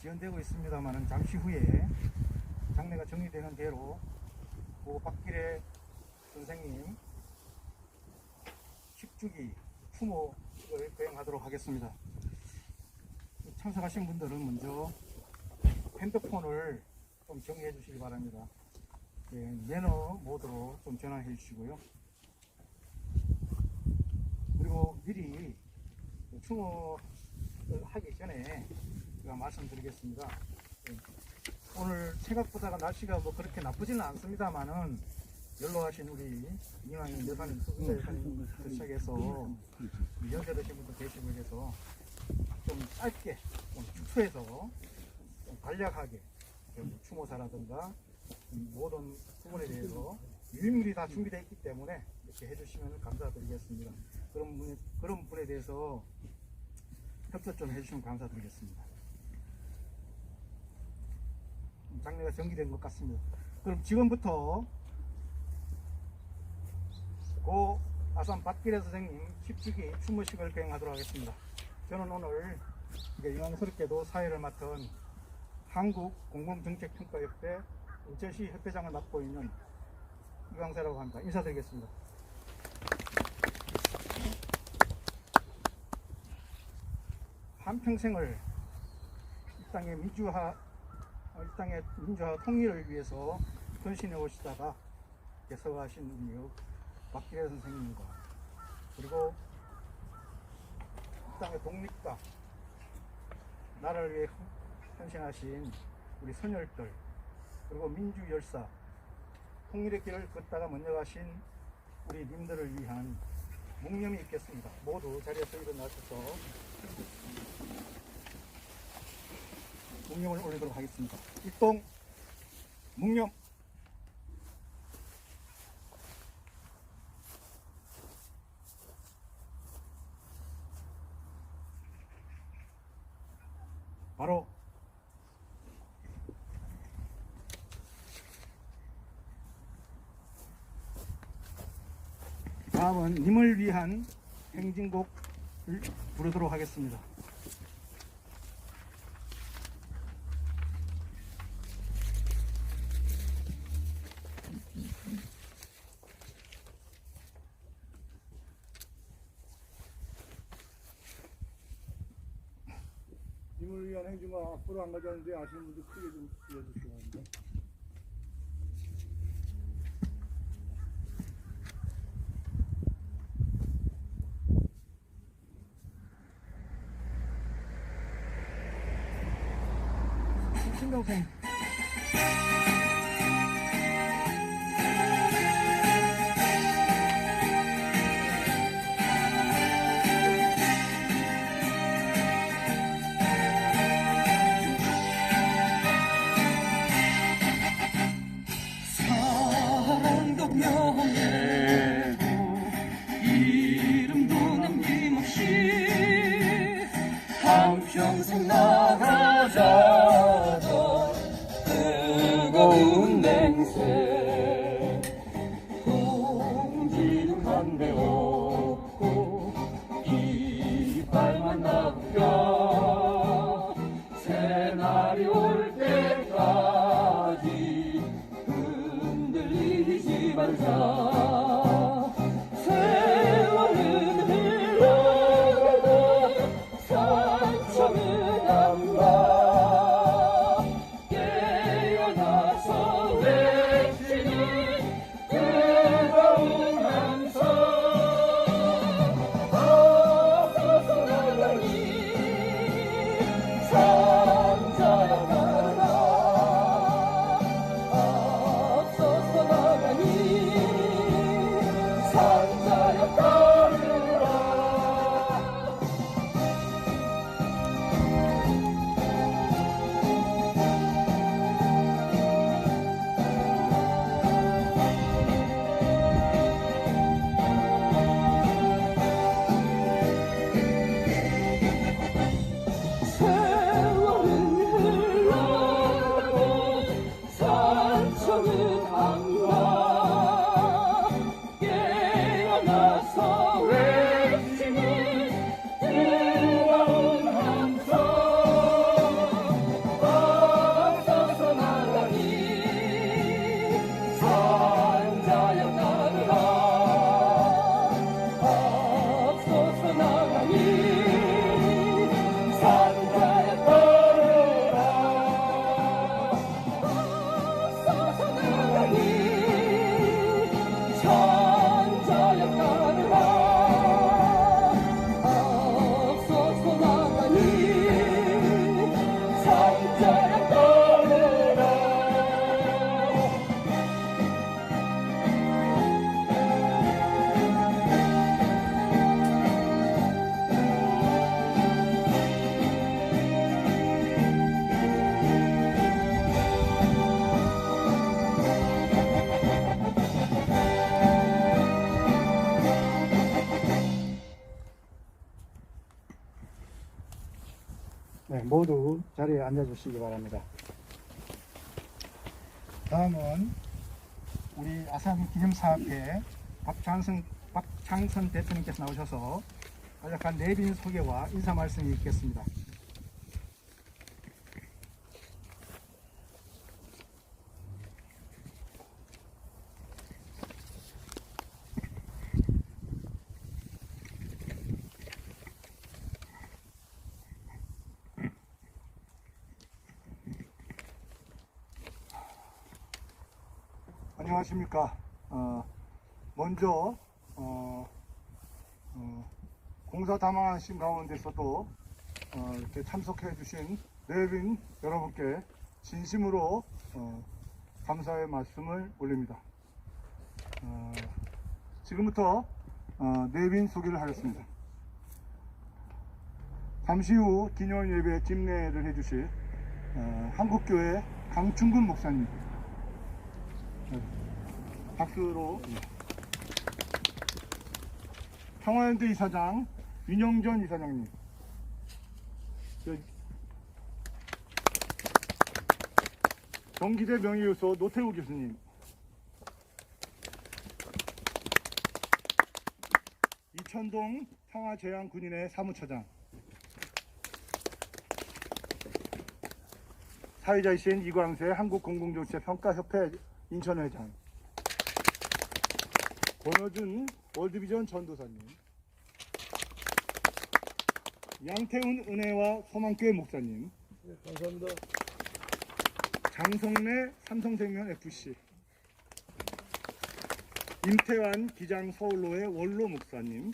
지연되고 있습니다만 잠시 후에 장례가 정리되는 대로 박기래 선생님 10주기 추모를 거행하도록 하겠습니다. 참석하신 분들은 먼저 핸드폰을 좀 정리해 주시기 바랍니다. 매너 모드로 좀 전환해 주시고요. 그리고 미리 추모를 하기 전에 제가 말씀드리겠습니다. 오늘 생각보다 날씨가 뭐 그렇게 나쁘지는 않습니다만은 연로하신 우리 이왕희 여사님, 수술자 여사님부터 시작해서 연세드신 분도 계시고 해서 좀 짧게, 좀 축소해서 좀 간략하게 추모사라든가 모든 부분에 대해서 유일무이 다 준비되어 있기 때문에 이렇게 해주시면 감사드리겠습니다. 그런 분에 대해서 협조 좀 해주시면 감사드리겠습니다. 장례가 정리된 것 같습니다. 그럼 지금부터 고 아산 박기래 선생님 10주기 추모식을 거행하도록 하겠습니다. 저는 오늘 영광스럽게도 사회를 맡은 한국공공정책평가협회 인천시 협회장을 맡고 있는 이광세라고 합니다. 인사드리겠습니다. 한평생을 이 땅의 민주화 통일을 위해서 헌신해 오시다가 개서하신 우리 박기래 선생님과 그리고 이 땅의 독립과 나라를 위해 헌신하신 우리 선열들 그리고 민주열사 통일의 길을 걷다가 먼저 가신 우리 님들을 위한 묵념이 있겠습니다. 모두 자리에서 일어나셔서 묵념을 올리도록 하겠습니다. 입동 묵념. 바로 다음은 님을 위한 행진곡을 부르도록 하겠습니다. 님을 위한 행진곡 앞으로 안 가져왔는데 아시는 분들 크게 좀 들려주시기 바랍니다. 신동생 사랑도 명예도 이름도 남김없이 한평생 나가자던 뜨거운 맹세 공기는 담배 없고 이빨만 나부겨 새날이 올 때까지 흔들리지 말자. 세월은 흘러가고 상처는 안 가. 깨어나서 모두 자리에 앉아주시기 바랍니다. 다음은 우리 아산 기념사업회 박창선 대표님께서 나오셔서 간략한 내빈 소개와 인사 말씀이 있겠습니다. 안녕하십니까. 먼저 공사 담당하신 가운데서도 이렇게 참석해 주신 내빈 여러분께 진심으로 감사의 말씀을 올립니다. 지금부터 내빈 소개를 하겠습니다. 잠시 후 기념 예배 집례를 해주실 한국교회 강충근 목사님, 박수로. 평화연대 이사장 윤영전 이사장님, 경기대 명예교수 노태우 교수님, 이천동 평화재향군인회 사무처장, 사회자이신 이광세 한국공공조치평가협회 인천회장, 권호준 월드비전 전도사님, 양태훈 은혜와 소망교회 목사님, 네, 감사합니다. 장성래 삼성생명 FC, 임태환 기장 서울로의 원로 목사님,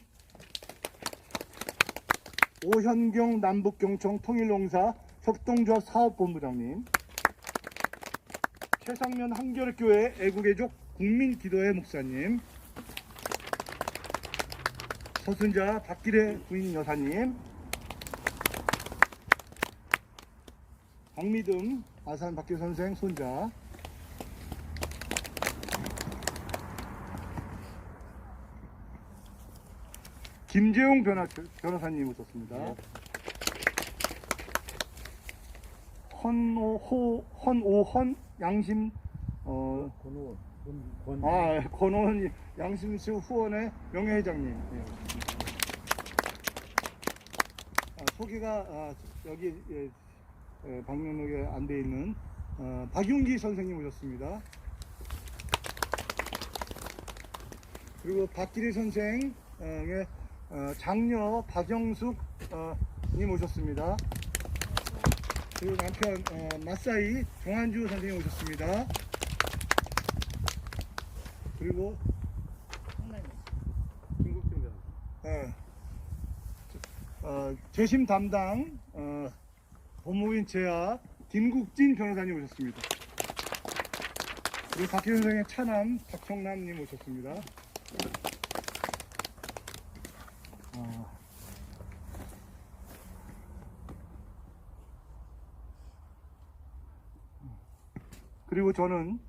오현경 남북경청 통일농사 협동조합 사업본부장님, 최상면 한겨레교회 애국애족 국민기도회 목사님, 서순자 박기래 부인 여사님, 박미듬 아산 박기 선생 손자, 김재용 변호사님 오셨습니다. 네. 헌오헌 양심 권오헌 양심수 후원의 명예회장님. 네. 소개가 여기 방명록에 안 돼 있는 박윤기 선생님 오셨습니다. 그리고 박기리 선생의 장녀 박영숙 님 오셨습니다. 그리고 남편 마사이 정한주 선생님 오셨습니다. 그리고 재심 담당 법무부인 재하 김국진 변호사님 오셨습니다. 그리고 박기 선생의 차남 박청남님 오셨습니다. 그리고 저는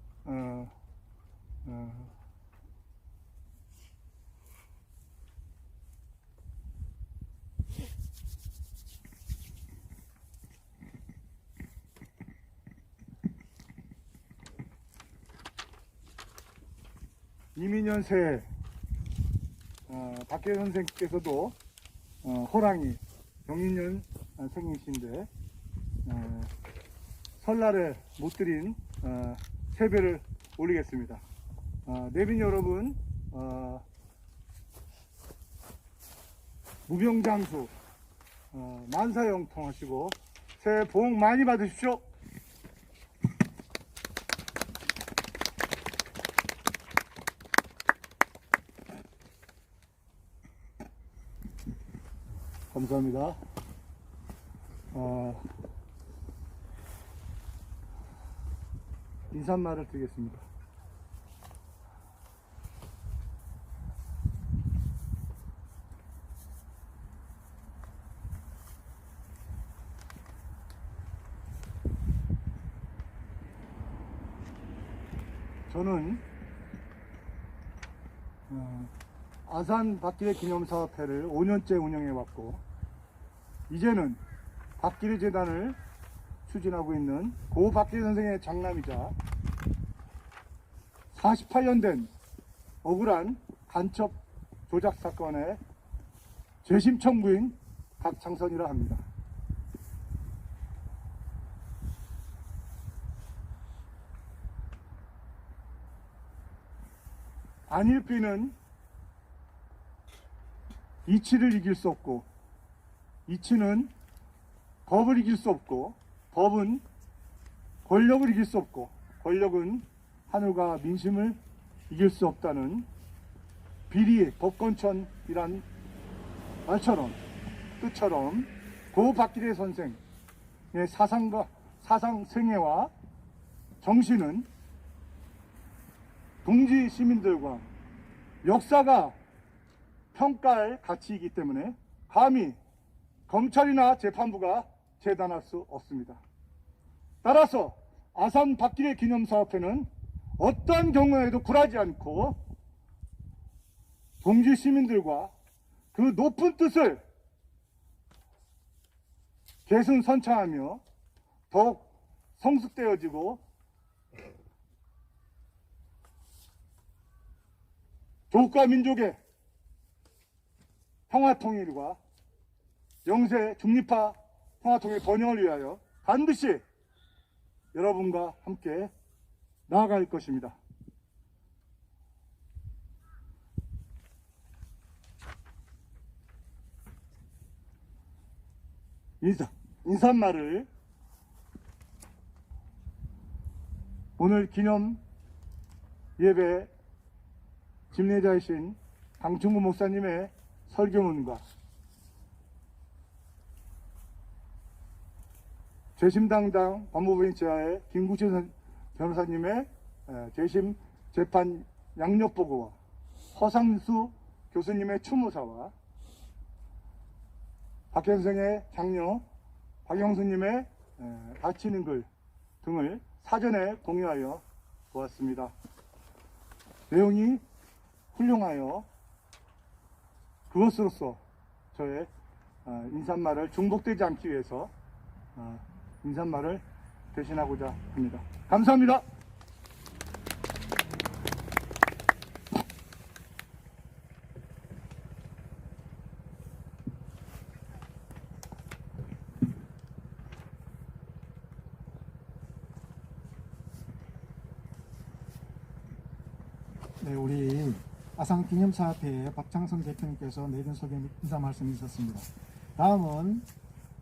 이민년 새 박계 선생께서도 호랑이 경인년 생이신데 설날에 못 드린 세배를 올리겠습니다. 내빈 여러분, 무병장수 만사형통하시고 새해 복 많이 받으십시오. 감사합니다. 인사말을 드리겠습니다. 저는 아산 박기래 기념사업회를 5년째 운영해 왔고, 이제는 박기래 재단을 추진하고 있는 고 박기래 선생의 장남이자 48년 된 억울한 간첩 조작 사건의 재심 청구인 박창선이라 합니다. 안일비는 이치를 이길 수 없고, 이치는 법을 이길 수 없고, 법은 권력을 이길 수 없고, 권력은 하늘과 민심을 이길 수 없다는 비리 법권천이란 말처럼, 뜻처럼 고 박기래 선생의 사상 생애와 정신은 동지 시민들과 역사가 평가할 가치이기 때문에 감히 검찰이나 재판부가 재단할 수 없습니다. 따라서 아산 박기래 기념사업회는 어떠한 경우에도 굴하지 않고 동지 시민들과 그 높은 뜻을 계승선창하며 더욱 성숙되어지고 조국과 민족의 평화통일과 영세 중립화 평화통일 번영을 위하여 반드시 여러분과 함께 나아갈 것입니다. 인사말을 오늘 기념 예배 집례자이신 강충구 목사님의 설교문과 재심당당 법무부인 제하의 김구진 변호사님의 재심 재판 양력보고와 허상수 교수님의 추모사와 박 선생의 장녀 박영수님의 다치는 글 등을 사전에 공유하여 보았습니다. 내용이 훌륭하여 그것으로서 저의 인사말을 중복되지 않기 위해서 인사말을 대신하고자 합니다. 감사합니다. 네, 우리 아산기념사업회의 박창선 대표님께서 내준 소개 인사 말씀이 있었습니다. 다음은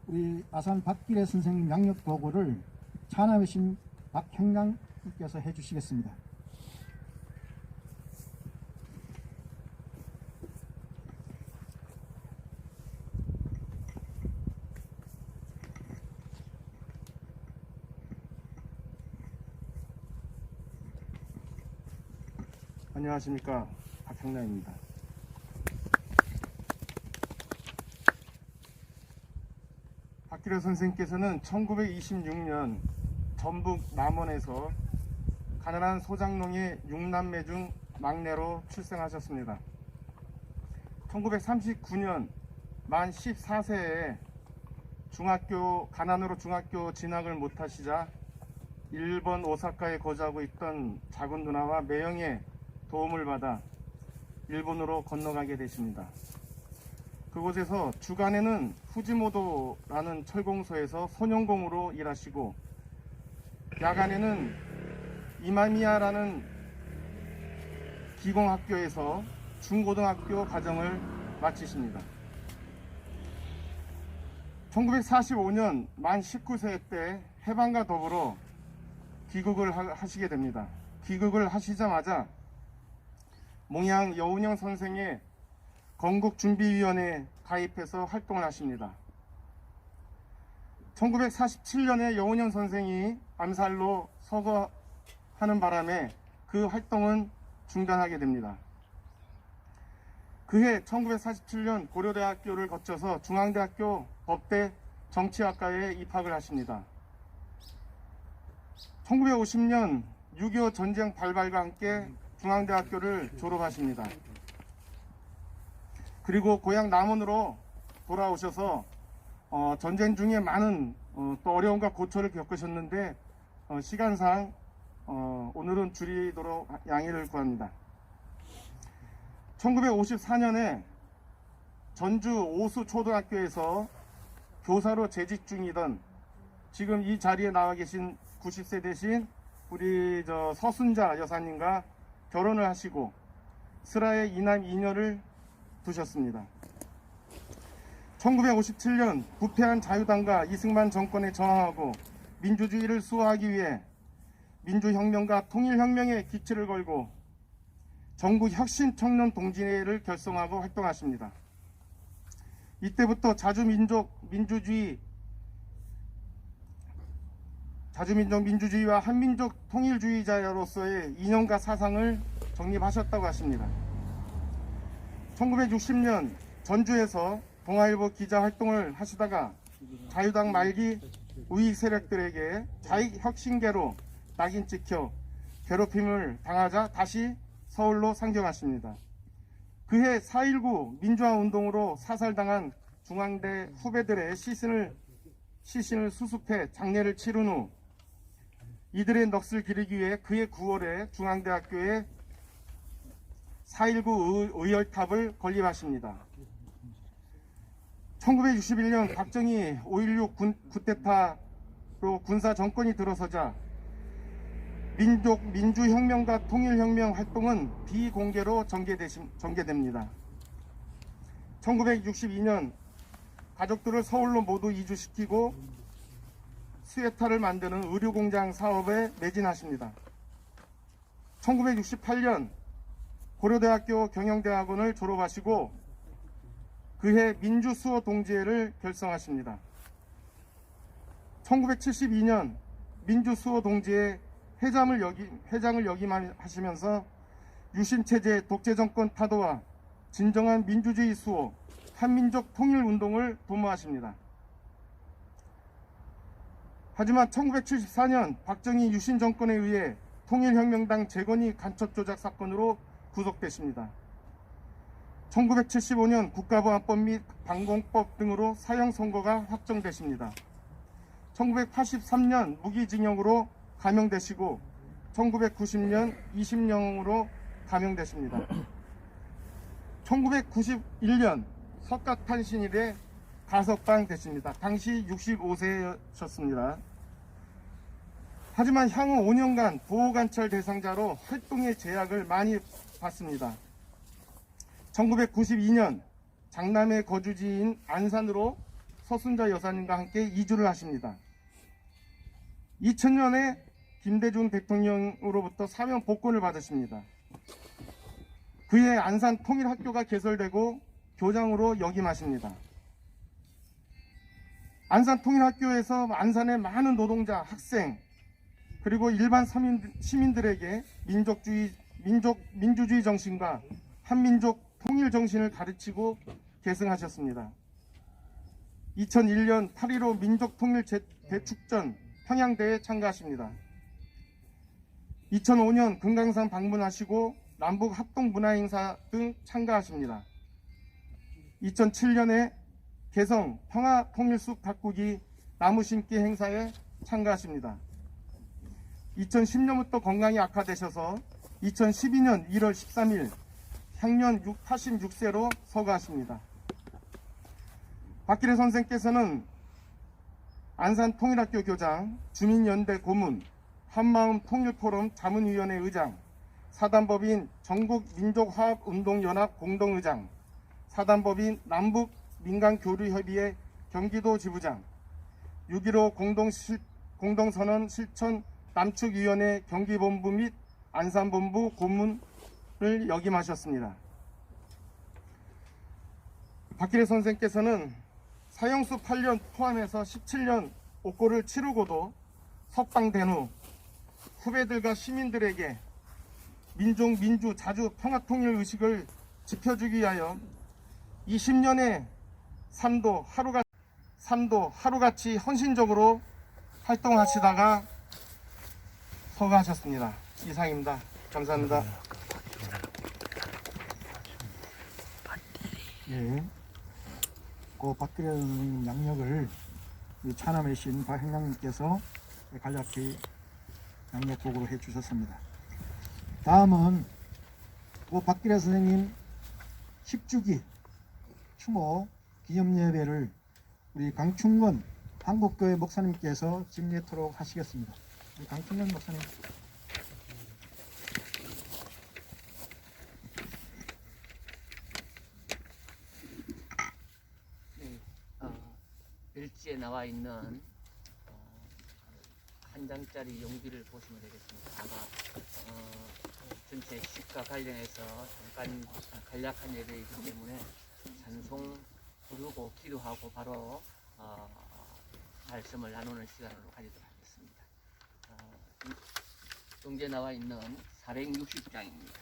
우리 아산 박기래 선생님 양력 보고를 찬함이신 박형량께서 해주시겠습니다. 안녕하십니까, 박형량입니다. 박기래 선생님께서는 1926년 전북 남원에서 가난한 소장농의 6남매 중 막내로 출생하셨습니다. 1939년 만 14세에 가난으로 중학교 진학을 못하시자 일본 오사카에 거주하고 있던 작은 누나와 매형의 도움을 받아 일본으로 건너가게 되십니다. 그곳에서 주간에는 후지모도라는 철공소에서 소년공으로 일하시고 야간에는 이마미야라는 기공학교에서 중고등학교 과정을 마치십니다. 1945년 만 19세 때 해방과 더불어 귀국을 하시게 됩니다. 귀국을 하시자마자 몽양 여운형 선생의 건국준비위원회에 가입해서 활동을 하십니다. 1947년에 여운형 선생이 암살로 서거하는 바람에 그 활동은 중단하게 됩니다. 그해 1947년 고려대학교를 거쳐서 중앙대학교 법대 정치학과에 입학을 하십니다. 1950년 6.25 전쟁 발발과 함께 중앙대학교를 졸업하십니다. 그리고 고향 남원으로 돌아오셔서 전쟁 중에 많은 또 어려움과 고초를 겪으셨는데 시간상 오늘은 줄이도록 양해를 구합니다. 1954년에 전주 오수초등학교에서 교사로 재직 중이던 지금 이 자리에 나와 계신 90세 되신 우리 서순자 여사님과 결혼을 하시고 슬하에 이남 2녀를 두셨습니다. 1957년 부패한 자유당과 이승만 정권에 저항하고 민주주의를 수호하기 위해 민주혁명과 통일혁명의 기치를 걸고 전국 혁신청년 동지회를 결성하고 활동하십니다. 이때부터 자주민족민주주의와 한민족 통일주의자로서의 이념과 사상을 정립하셨다고 하십니다. 1960년 전주에서 동아일보 기자 활동을 하시다가 자유당 말기 우익 세력들에게 자익혁신계로 낙인 찍혀 괴롭힘을 당하자 다시 서울로 상경하십니다. 그해 4.19 민주화운동으로 사살당한 중앙대 후배들의 시신을 수습해 장례를 치른 후 이들의 넋을 기리기 위해 그해 9월에 중앙대학교에 4.19 의열탑을 건립하십니다. 1961년 박정희 5.16 쿠데타로 군사 정권이 들어서자 민주혁명과 통일혁명 활동은 비공개로 전개됩니다. 1962년 가족들을 서울로 모두 이주시키고 수혜타를 만드는 의료공장 사업에 매진하십니다. 1968년 고려대학교 경영대학원을 졸업하시고 그해 민주수호 동지회를 결성하십니다. 1972년 민주수호 동지회 회장을 역임하시면서 유신체제 독재정권 타도와 진정한 민주주의 수호, 한민족 통일운동을 도모하십니다. 하지만 1974년 박정희 유신 정권에 의해 통일혁명당 재건이 간첩 조작 사건으로 구속되십니다. 1975년 국가보안법 및 방공법 등으로 사형 선고가 확정되십니다. 1983년 무기징역으로 감형되시고 1990년 20년으로 감형되십니다. 1991년 석가탄신일에 가석방 되십니다. 당시 65세셨습니다. 하지만 향후 5년간 보호관찰 대상자로 활동의 제약을 많이 받습니다. 1992년 장남의 거주지인 안산으로 서순자 여사님과 함께 이주를 하십니다. 2000년에 김대중 대통령으로부터 사면 복권을 받으십니다. 그해 안산 통일학교가 개설되고 교장으로 역임하십니다. 안산 통일학교에서 안산의 많은 노동자, 학생, 그리고 일반 시민들에게 민주주의 정신과 한민족 통일 정신을 가르치고 계승하셨습니다. 2001년 8.15 민족통일 대축전 평양대회에 참가하십니다. 2005년 금강산 방문하시고 남북 합동 문화행사 등 참가하십니다. 2007년에 개성 평화통일숲 가꾸기 나무 심기 행사에 참가하십니다. 2010년부터 건강이 악화되셔서 2012년 1월 13일 향년 86세로 서거하십니다. 박기래 선생께서는 안산 통일학교 교장, 주민연대 고문, 한마음 통일포럼 자문위원회 의장, 사단법인 전국민족화합운동연합 공동의장, 사단법인 남북민간교류협의회 경기도 지부장, 6.15 공동선언 실천 남측위원회 경기본부 및 안산본부 고문을 역임하셨습니다. 박기래 선생께서는 사형수 8년 포함해서 17년 옥고를 치르고도 석방된 후 후배들과 시민들에게 민족, 민주, 자주, 평화통일 의식을 지켜주기 위하여 20년의 삶도 하루같이 헌신적으로 활동하시다가 서거하셨습니다. 이상입니다. 감사합니다. 예. 그 박기래 선생님 양력을 이 차남의 신 박행량님께서 간략히 양력 보고를 해주셨습니다. 다음은 그 박기래 선생님 10주기 추모 기념 예배를 우리 강충건 한국교회 목사님께서 집례토록 하시겠습니다. 우리 강충건 목사님. 일지에 나와 있는 한 장짜리 용지를 보시면 되겠습니다. 아마 전체 식과 관련해서 잠깐 간략한 예배이기 때문에 찬송 부르고 기도하고 바로 말씀을 나누는 시간으로 가지도록 하겠습니다. 용지에 나와 있는 460장입니다.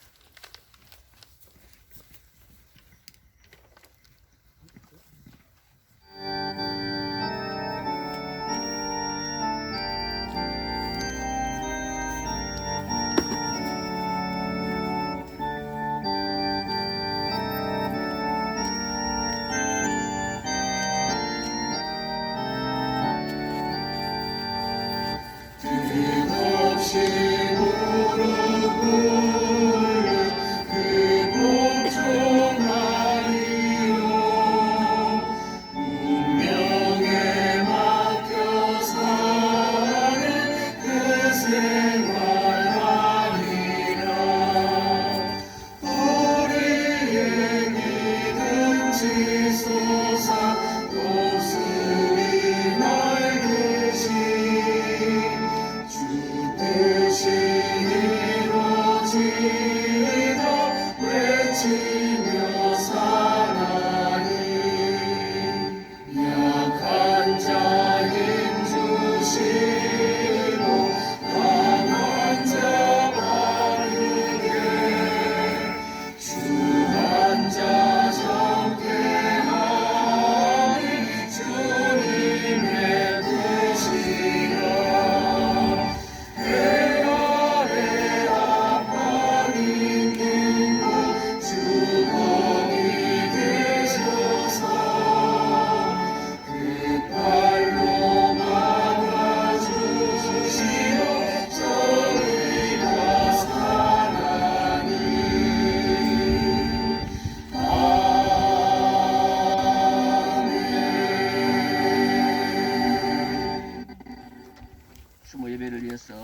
추모 예배를 위해서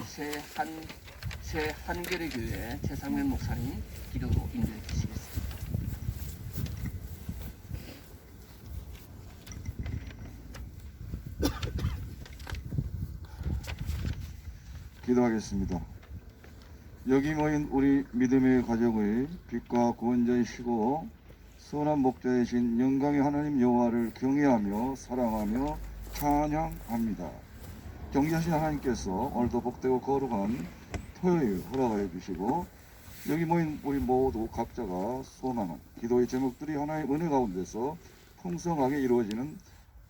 새 한겨레 교회 최상면 목사님 기도로 인도해 주시겠습니다. 기도하겠습니다. 여기 모인 우리 믿음의 가족의 빛과 구원자이시고 선한 목자이신 영광의 하나님 여호와를 경외하며 사랑하며 찬양합니다. 경지하신 하나님께서 오늘도 복되고 거룩한 토요일 허락하여 주시고 여기 모인 우리 모두 각자가 소망한 기도의 제목들이 하나의 은혜 가운데서 풍성하게 이루어지는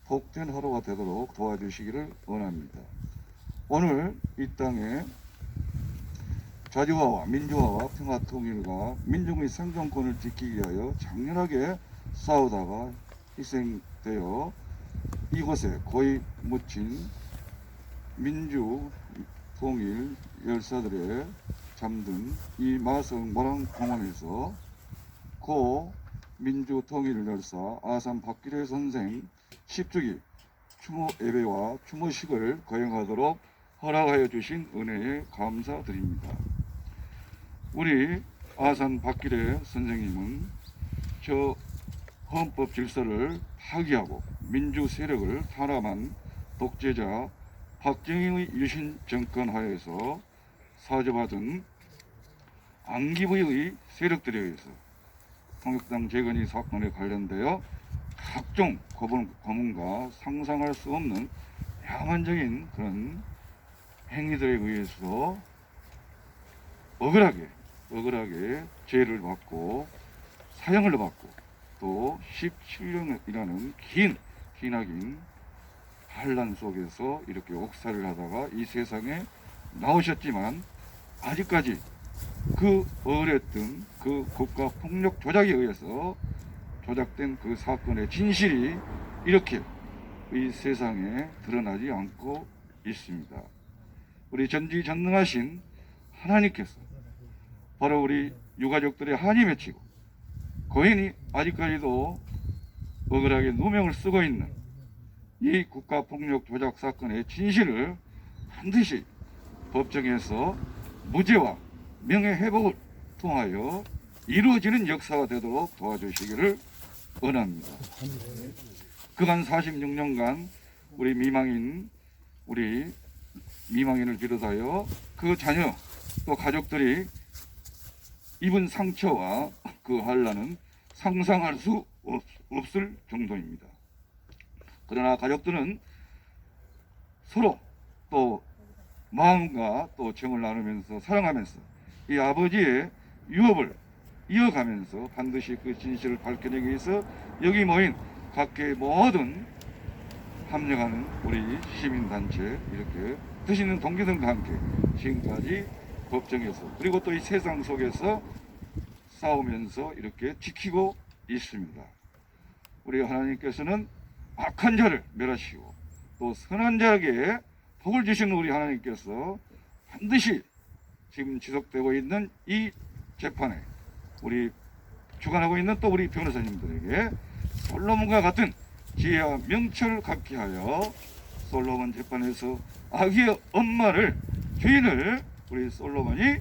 복된 하루가 되도록 도와주시기를 원합니다. 오늘 이 땅에 자주화와 민주화와 평화 통일과 민족의 생존권을 지키기 위하여 장렬하게 싸우다가 희생되어 이곳에 고이 묻힌 민주 통일 열사들의 잠든 이 마성 모란공원에서 고 민주 통일 열사 아산 박기래 선생 10주기 추모 예배와 추모식을 거행하도록 허락하여 주신 은혜에 감사드립니다. 우리 아산 박기래 선생님은 저 헌법 질서를 파기하고 민주 세력을 탄압한 독재자 박정희의 유신 정권 하에서 사주받은 안기부의 세력들에 의해서 통역당 재건이 사건에 관련되어 각종 고문과 상상할 수 없는 야만적인 그런 행위들에 의해서 억울하게 죄를 받고 사형을 받고 또 17년이라는 기나긴 환란 속에서 이렇게 옥살이를 하다가 이 세상에 나오셨지만 아직까지 그 억울했던 그 국가 폭력 조작에 의해서 조작된 그 사건의 진실이 이렇게 이 세상에 드러나지 않고 있습니다. 우리 전지전능하신 하나님께서 바로 우리 유가족들의 한이 맺히고 고인이 아직까지도 억울하게 누명을 쓰고 있는 이 국가폭력 조작 사건의 진실을 반드시 법정에서 무죄와 명예회복을 통하여 이루어지는 역사가 되도록 도와주시기를 원합니다. 그간 46년간 우리 미망인을 비롯하여 그 자녀 또 가족들이 입은 상처와 그 한란은 상상할 수 없을 정도입니다. 그러나 가족들은 서로 또 마음과 또 정을 나누면서 사랑하면서 이 아버지의 유업을 이어가면서 반드시 그 진실을 밝혀내기 위해서 여기 모인 각계의 모든 합력하는 우리 시민단체 이렇게 드시는 동기들과 함께 지금까지 법정에서 그리고 또 이 세상 속에서 싸우면서 이렇게 지키고 있습니다. 우리 하나님께서는 악한 자를 멸하시고 또 선한 자에게 복을 주시는 우리 하나님께서 반드시 지금 지속되고 있는 이 재판에 우리 주관하고 있는 또 우리 변호사님들에게 솔로몬과 같은 지혜와 명철을 갖게 하여 솔로몬 재판에서 아기의 엄마를 주인을 우리 솔로몬이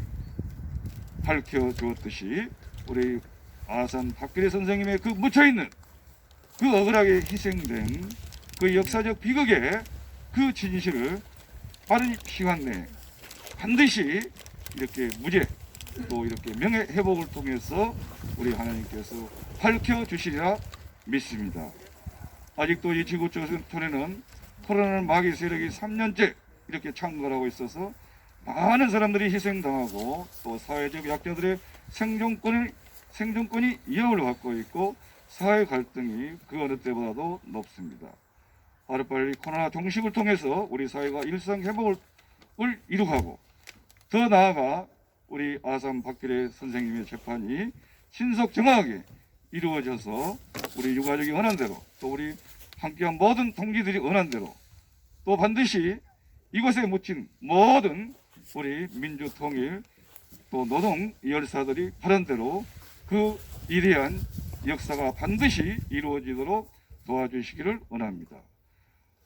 밝혀주었듯이 우리 아산 박길의 선생님의 그 묻혀있는 그 억울하게 희생된 그 역사적 비극의 그 진실을 빠른 시간 내에 반드시 이렇게 무죄 또 이렇게 명예회복을 통해서 우리 하나님께서 밝혀주시리라 믿습니다. 아직도 이 지구촌에는 코로나 마귀 세력이 3년째 이렇게 창궐하고 있어서 많은 사람들이 희생당하고 또 사회적 약자들의 생존권이 위협을 받고 있고 사회 갈등이 그 어느 때보다도 높습니다. 하루빨리 코로나 종식을 통해서 우리 사회가 일상 회복을 이룩하고 더 나아가 우리 아산 박길의 선생님의 재판이 신속 정확하게 이루어져서 우리 유가족이 원한 대로 또 우리 함께한 모든 동지들이 원한 대로 또 반드시 이곳에 묻힌 모든 우리 민주통일 또 노동 열사들이 바란 대로 그 위대한 역사가 반드시 이루어지도록 도와주시기를 원합니다.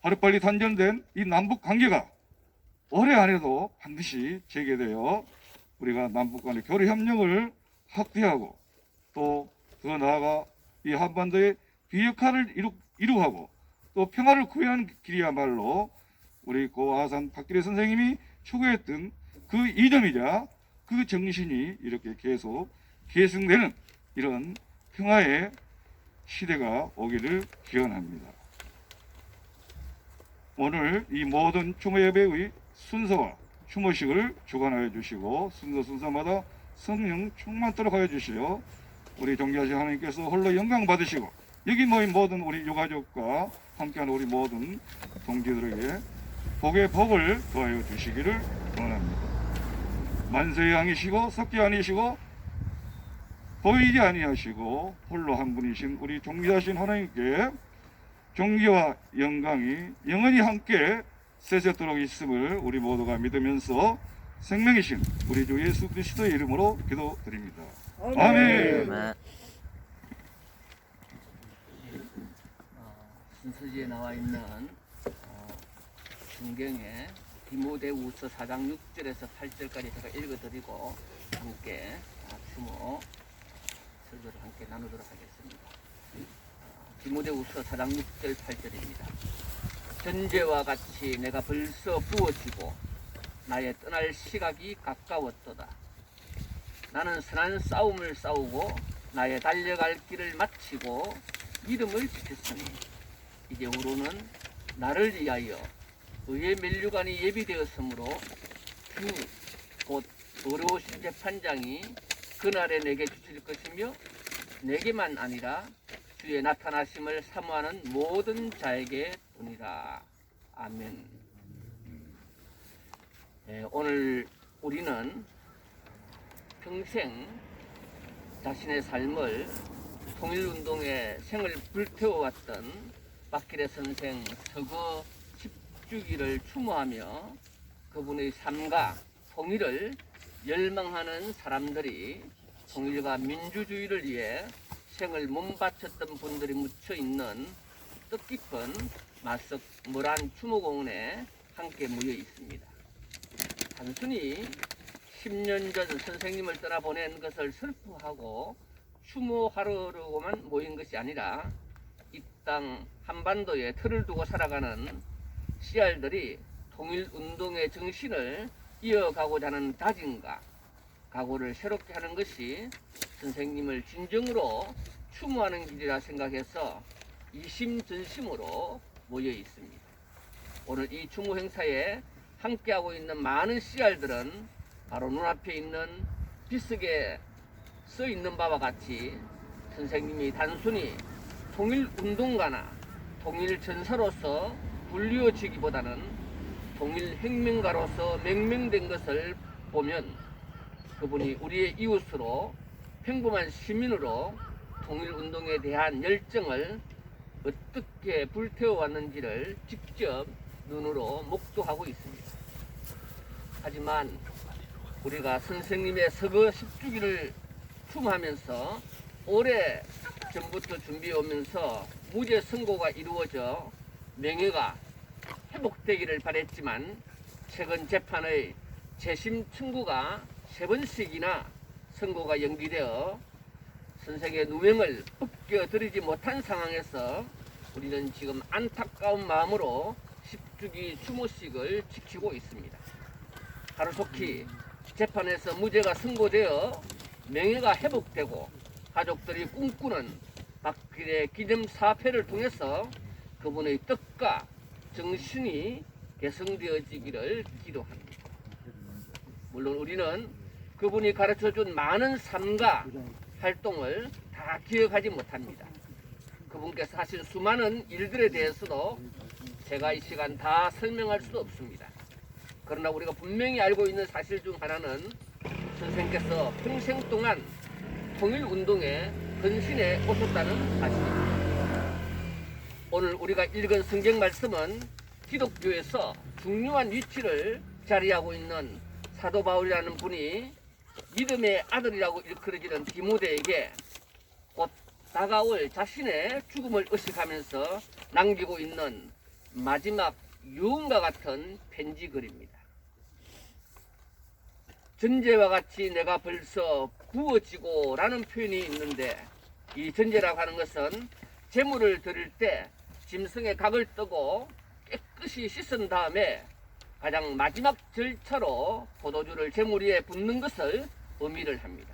하루빨리 단절된 이 남북 관계가 올해 안에도 반드시 재개되어 우리가 남북 간의 교류 협력을 확대하고 또 더 나아가 이 한반도의 비핵화를 이루하고 또 평화를 구해하는 길이야말로 우리 고 아산 박길의 선생님이 추구했던 그 이념이자 그 정신이 이렇게 계속 계승되는 이런 평화의 시대가 오기를 기원합니다. 오늘 이 모든 추모 예배의 순서와 추모식을 주관하여 주시고 순서마다 성령 충만토록 하여 주시어 우리 존귀하신 하나님께서 홀로 영광 받으시고 여기 모인 모든 우리 유가족과 함께하는 우리 모든 동지들에게 복의 복을 더하여 주시기를 원합니다. 만세의 왕이시고 섞지 아니시고 보이지 아니하시고 홀로 한 분이신 우리 존귀하신 하나님께 존귀와 영광이 영원히 함께 세세토록 있음을 우리 모두가 믿으면서 생명이신 우리 주 예수 그리스도의 이름으로 기도드립니다. 아멘. 순서지에 나와 있는 성경에 디모데후서 4장 6절에서 8절까지 제가 읽어드리고 함께 추모 설교를 함께 나누도록 하겠습니다. 디모데후서 4장 6절 8절입니다. 전제와 같이 내가 벌써 부어지고 나의 떠날 시각이 가까웠도다. 나는 선한 싸움을 싸우고 나의 달려갈 길을 마치고 이름을 지켰으니 이제후로는 나를 위하여 의의 면류관이 예비되었으므로 주 곧 어려우신 재판장이 그날에 내게 주실 것이며 내게만 아니라 주의 나타나심을 사모하는 모든 자에게 도니라. 아멘. 오늘 우리는 평생 자신의 삶을 통일운동에 생을 불태워왔던 박길의 선생 서거 10주기를 추모하며 그분의 삶과 통일을 열망하는 사람들이 통일과 민주주의를 위해 생을 몸바쳤던 분들이 묻혀있는 뜻깊은 마석 모란 추모공원에 함께 모여 있습니다. 단순히 10년 전 선생님을 떠나보낸 것을 슬퍼하고 추모하려고만 모인 것이 아니라 이 땅 한반도에 틀을 두고 살아가는 씨알들이 통일운동의 정신을 이어가고자 하는 다짐과 각오를 새롭게 하는 것이 선생님을 진정으로 추모하는 길이라 생각해서 이심전심으로 모여 있습니다. 오늘 이 추모 행사에 함께하고 있는 많은 씨알들은 바로 눈앞에 있는 비석에 써 있는 바와 같이 선생님이 단순히 통일운동가나 통일전사로서 불리워지기보다는 통일혁명가로서 명명된 것을 보면 그분이 우리의 이웃으로 평범한 시민으로 통일운동에 대한 열정을 어떻게 불태워왔는지를 직접 눈으로 목도하고 있습니다. 하지만 우리가 선생님의 서거 10주기를 추모하면서 오래 전부터 준비해오면서 무죄 선고가 이루어져 명예가 회복되기를 바랬지만 최근 재판의 재심 청구가 3번씩이나 선고가 연기되어 선생의 누명을 벗겨드리지 못한 상황에서 우리는 지금 안타까운 마음으로 10주기 추모식을 지키고 있습니다. 하루속히 재판에서 무죄가 선고되어 명예가 회복되고 가족들이 꿈꾸는 박길의 기념사패를 통해서 그분의 뜻과 정신이 개성되어지기를 기도합니다. 물론 우리는 그분이 가르쳐준 많은 삶과 활동을 다 기억하지 못합니다. 그분께서 하신 수많은 일들에 대해서도 제가 이 시간 다 설명할 수도 없습니다. 그러나 우리가 분명히 알고 있는 사실 중 하나는 선생께서 평생 동안 통일운동에 헌신해 오셨다는 사실입니다. 오늘 우리가 읽은 성경 말씀은 기독교에서 중요한 위치를 자리하고 있는 사도 바울이라는 분이 믿음의 아들이라고 일컬어지는 디모데에게 곧 다가올 자신의 죽음을 의식하면서 남기고 있는 마지막 유언과 같은 편지글입니다. 전제와 같이 내가 벌써 구워지고 라는 표현이 있는데 이 전제라고 하는 것은 제물을 드릴 때 짐승의 각을 뜨고 깨끗이 씻은 다음에 가장 마지막 절차로 포도주를 제물 위에 붓는 것을 의미를 합니다.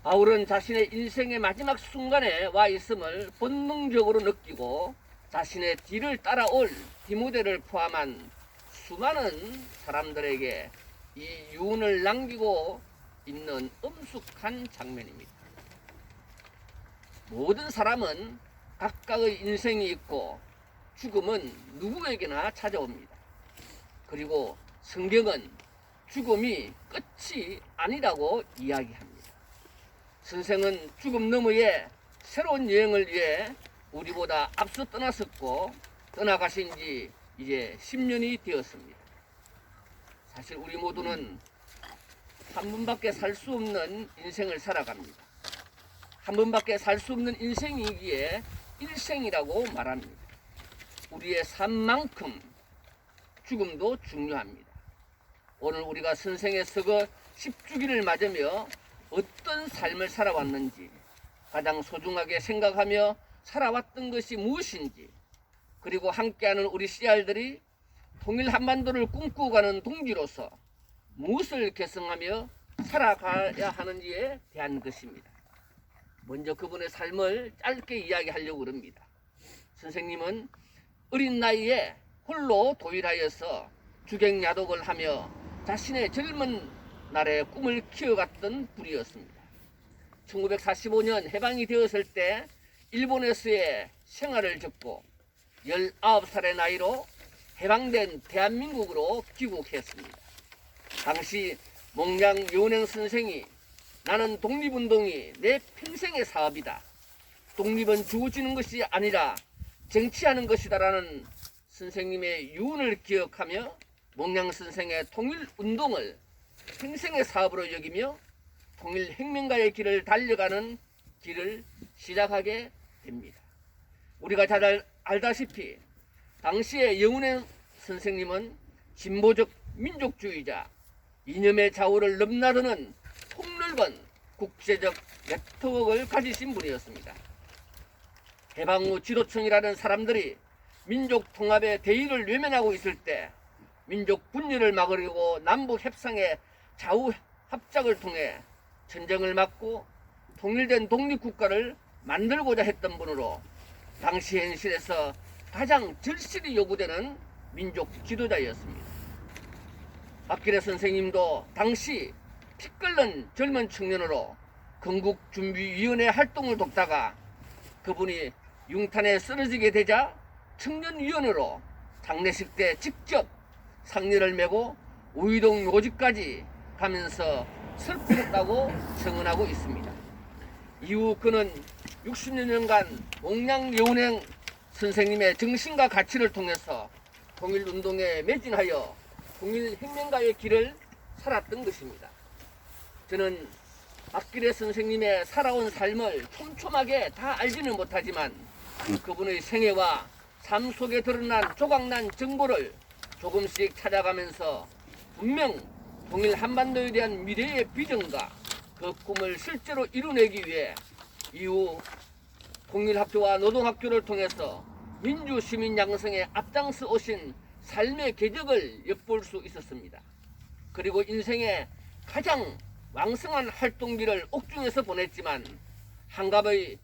바울은 자신의 인생의 마지막 순간에 와 있음을 본능적으로 느끼고 자신의 뒤를 따라올 디모데를 포함한 수많은 사람들에게 이 유언을 남기고 있는 엄숙한 장면입니다. 모든 사람은 각각의 인생이 있고 죽음은 누구에게나 찾아옵니다. 그리고 성경은 죽음이 끝이 아니라고 이야기합니다. 선생은 죽음 너머의 새로운 여행을 위해 우리보다 앞서 떠났었고 떠나가신 지 이제 10년이 되었습니다. 사실 우리 모두는 한 번밖에 살 수 없는 인생을 살아갑니다. 한 번밖에 살 수 없는 인생이기에 일생이라고 말합니다. 우리의 삶만큼 죽음도 중요합니다. 오늘 우리가 선생의 서거 10주기를 맞으며 어떤 삶을 살아왔는지 가장 소중하게 생각하며 살아왔던 것이 무엇인지 그리고 함께하는 우리 씨알들이 통일 한반도를 꿈꾸고 가는 동지로서 무엇을 계승하며 살아가야 하는지에 대한 것입니다. 먼저 그분의 삶을 짧게 이야기하려고 합니다. 선생님은 어린 나이에 홀로 도일하여서 주객야독을 하며 자신의 젊은 날의 꿈을 키워갔던 분이었습니다. 1945년 해방이 되었을 때 일본에서의 생활을 접고 19살의 나이로 해방된 대한민국으로 귀국했습니다. 당시 몽양 요은행 선생이 나는 독립운동이 내 평생의 사업이다. 독립은 주어지는 것이 아니라 쟁취하는 것이다라는 선생님의 유언을 기억하며 몽양 선생의 통일운동을 평생의 사업으로 여기며 통일혁명가의 길을 달려가는 길을 시작하게 됩니다. 우리가 잘 알다시피 당시의 영운의 선생님은 진보적 민족주의자, 이념의 좌우를 넘나드는 폭넓은 국제적 네트워크를 가지신 분이었습니다. 해방 후 지도층이라는 사람들이 민족 통합의 대의를 외면하고 있을 때 민족 분열을 막으려고 남북 협상의 좌우 합작을 통해 전쟁을 막고 통일된 독립국가를 만들고자 했던 분으로 당시 현실에서 가장 절실히 요구되는 민족 지도자였습니다. 박기래 선생님도 당시 피 끓는 젊은 청년으로 건국준비위원회 활동을 돕다가 그분이 융탄에 쓰러지게 되자 청년위원으로 장례식 때 직접 상례를 메고 우이동 묘지까지 가면서 슬프다고 증언하고 있습니다. 이후 그는 60여 년간 몽양여운행 선생님의 정신과 가치를 통해서 통일운동에 매진하여 통일혁명가의 길을 살았던 것입니다. 저는 박기래 선생님의 살아온 삶을 촘촘하게 다 알지는 못하지만 그분의 생애와 삶 속에 드러난 조각난 정보를 조금씩 찾아가면서 분명 통일 한반도에 대한 미래의 비전과 그 꿈을 실제로 이루내기 위해 이후 통일학교와 노동학교를 통해서 민주시민 양성에 앞장서 오신 삶의 궤적을 엿볼 수 있었습니다. 그리고 인생의 가장 왕성한 활동기를 옥중에서 보냈지만 한갑의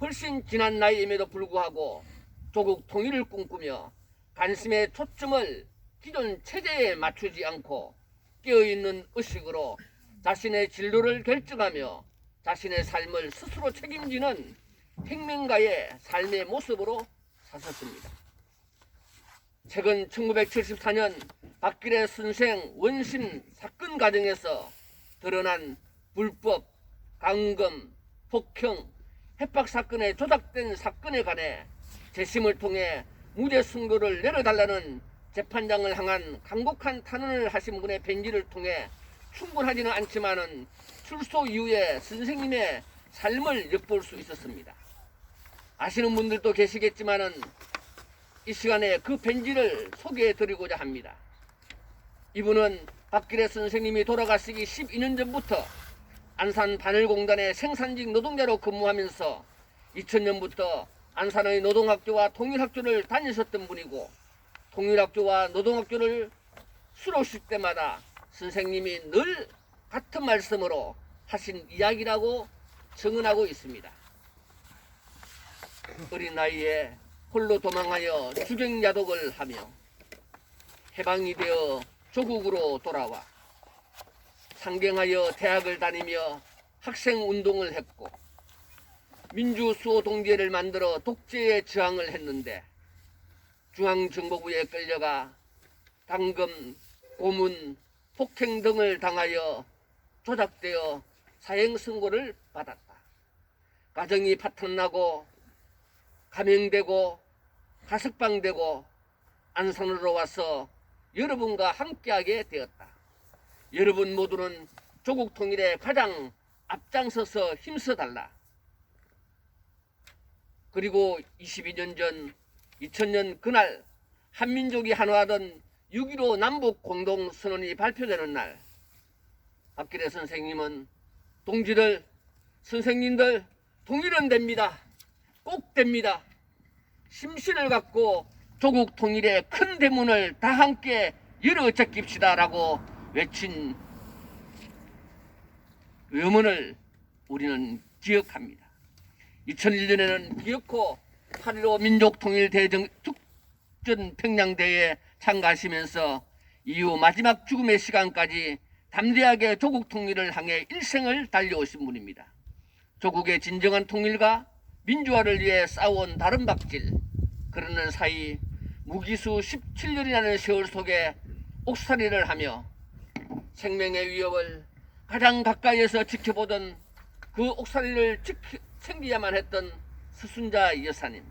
훨씬 지난 나이임에도 불구하고 조국 통일을 꿈꾸며 관심의 초점을 기존 체제에 맞추지 않고 깨어있는 의식으로 자신의 진로를 결정하며 자신의 삶을 스스로 책임지는 혁명가의 삶의 모습으로 사셨습니다. 최근 1974년 박기래 선생 원심 사건 과정에서 드러난 불법, 강금, 폭행, 협박 사건의 조작된 사건에 관해 재심을 통해 무죄 선고를 내려달라는 재판장을 향한 간곡한 탄원을 하신 분의 편지를 통해 충분하지는 않지만은 출소 이후에 선생님의 삶을 엿볼 수 있었습니다. 아시는 분들도 계시겠지만은 이 시간에 그 편지를 소개해 드리고자 합니다. 이분은 박기래 선생님이 돌아가시기 12년 전부터 안산 바늘공단의 생산직 노동자로 근무하면서 2000년부터 안산의 노동학교와 통일학교를 다니셨던 분이고 통일학교와 노동학교를 수료식 때마다 선생님이 늘 같은 말씀으로 하신 이야기라고 증언하고 있습니다. 어린 나이에 홀로 도망하여 주경야독을 하며 해방이 되어 조국으로 돌아와 상경하여 대학을 다니며 학생운동을 했고 민주수호 동지회를 만들어 독재에 저항을 했는데 중앙정보부에 끌려가 당금, 고문, 폭행 등을 당하여 조작되어 사형선고를 받았다. 가정이 파탄나고 감형되고 가석방되고 안산으로 와서 여러분과 함께하게 되었다. 여러분 모두는 조국 통일에 가장 앞장서서 힘써달라. 그리고 22년 전 2000년 그날 한민족이 하나하던 6.15 남북 공동선언이 발표되는 날 박기래 선생님은 동지들, 선생님들 통일은 됩니다. 꼭 됩니다. 심신을 갖고 조국 통일의 큰 대문을 다 함께 열어 제낍시다 라고 외친 염원을 우리는 기억합니다. 2001년에는 기어코 8.15 민족통일대전 평양대회에 참가하시면서 이후 마지막 죽음의 시간까지 담대하게 조국 통일을 향해 일생을 달려오신 분입니다. 조국의 진정한 통일과 민주화를 위해 싸워온 다른 박질, 그러는 사이 무기수 17년이라는 세월 속에 옥살이를 하며 생명의 위협을 가장 가까이에서 지켜보던 그 옥살이를 챙겨야만 했던 서순자 여사님,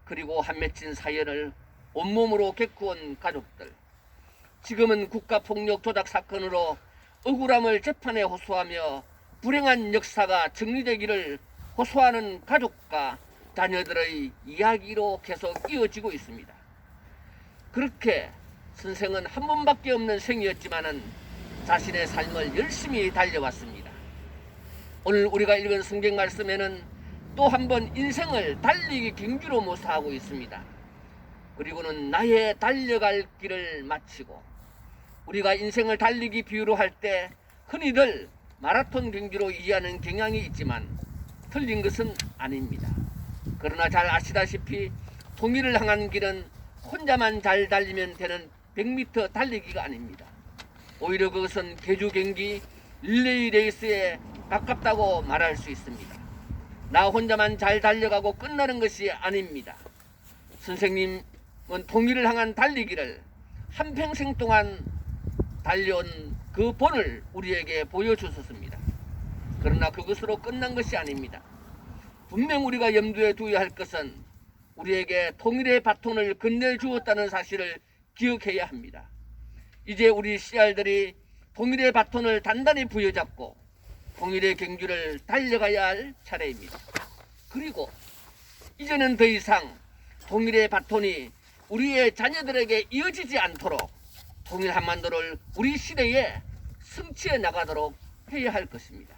그리고 한 맺힌 사연을 온몸으로 겪어온 가족들, 지금은 국가폭력 조작 사건으로 억울함을 재판에 호소하며 불행한 역사가 정리되기를 호소하는 가족과 자녀들의 이야기로 계속 이어지고 있습니다. 그렇게 선생은 한 번밖에 없는 생이었지만은 자신의 삶을 열심히 달려왔습니다. 오늘 우리가 읽은 성경 말씀에는 또 한 번 인생을 달리기 경주로 묘사하고 있습니다. 그리고는 나의 달려갈 길을 마치고, 우리가 인생을 달리기 비유로 할 때 흔히들 마라톤 경기로 이해하는 경향이 있지만 틀린 것은 아닙니다. 그러나 잘 아시다시피 통일을 향한 길은 혼자만 잘 달리면 되는 100m 달리기가 아닙니다. 오히려 그것은 계주 경기, 릴레이 레이스에 가깝다고 말할 수 있습니다. 나 혼자만 잘 달려가고 끝나는 것이 아닙니다. 선생님은 통일을 향한 달리기를 한평생 동안 달려온 그 본을 우리에게 보여주셨습니다. 그러나 그것으로 끝난 것이 아닙니다. 분명 우리가 염두에 두어야 할 것은 우리에게 통일의 바톤을 건네주었다는 사실을 기억해야 합니다. 이제 우리 씨알들이 통일의 바톤을 단단히 부여잡고 통일의 경주를 달려가야 할 차례입니다. 그리고 이제는 더 이상 통일의 바톤이 우리의 자녀들에게 이어지지 않도록 통일 한반도를 우리 시대에 성취해 나가도록 해야 할 것입니다.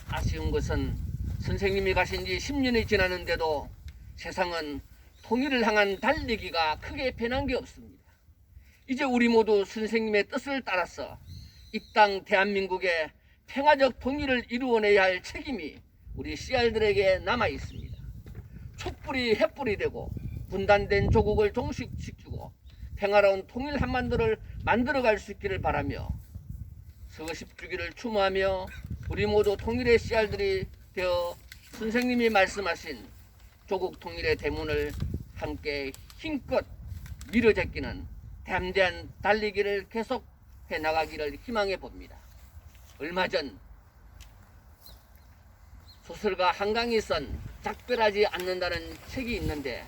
아쉬운 것은 선생님이 가신 지 10년이 지났는데도 세상은 통일을 향한 달리기가 크게 변한 게 없습니다. 이제 우리 모두 선생님의 뜻을 따라서 이 땅 대한민국의 평화적 통일을 이루어내야 할 책임이 우리 씨알들에게 남아 있습니다. 촛불이 횃불이 되고 분단된 조국을 종식시키고 평화로운 통일 한반도를 만들어갈 수 있기를 바라며 서거십주기를 추모하며 우리 모두 통일의 씨알들이 되어 선생님이 말씀하신 조국 통일의 대문을 함께 힘껏 밀어제끼는 담대한 달리기를 계속해 나가기를 희망해 봅니다. 얼마 전 소설가 한강이 쓴 작별하지 않는다는 책이 있는데,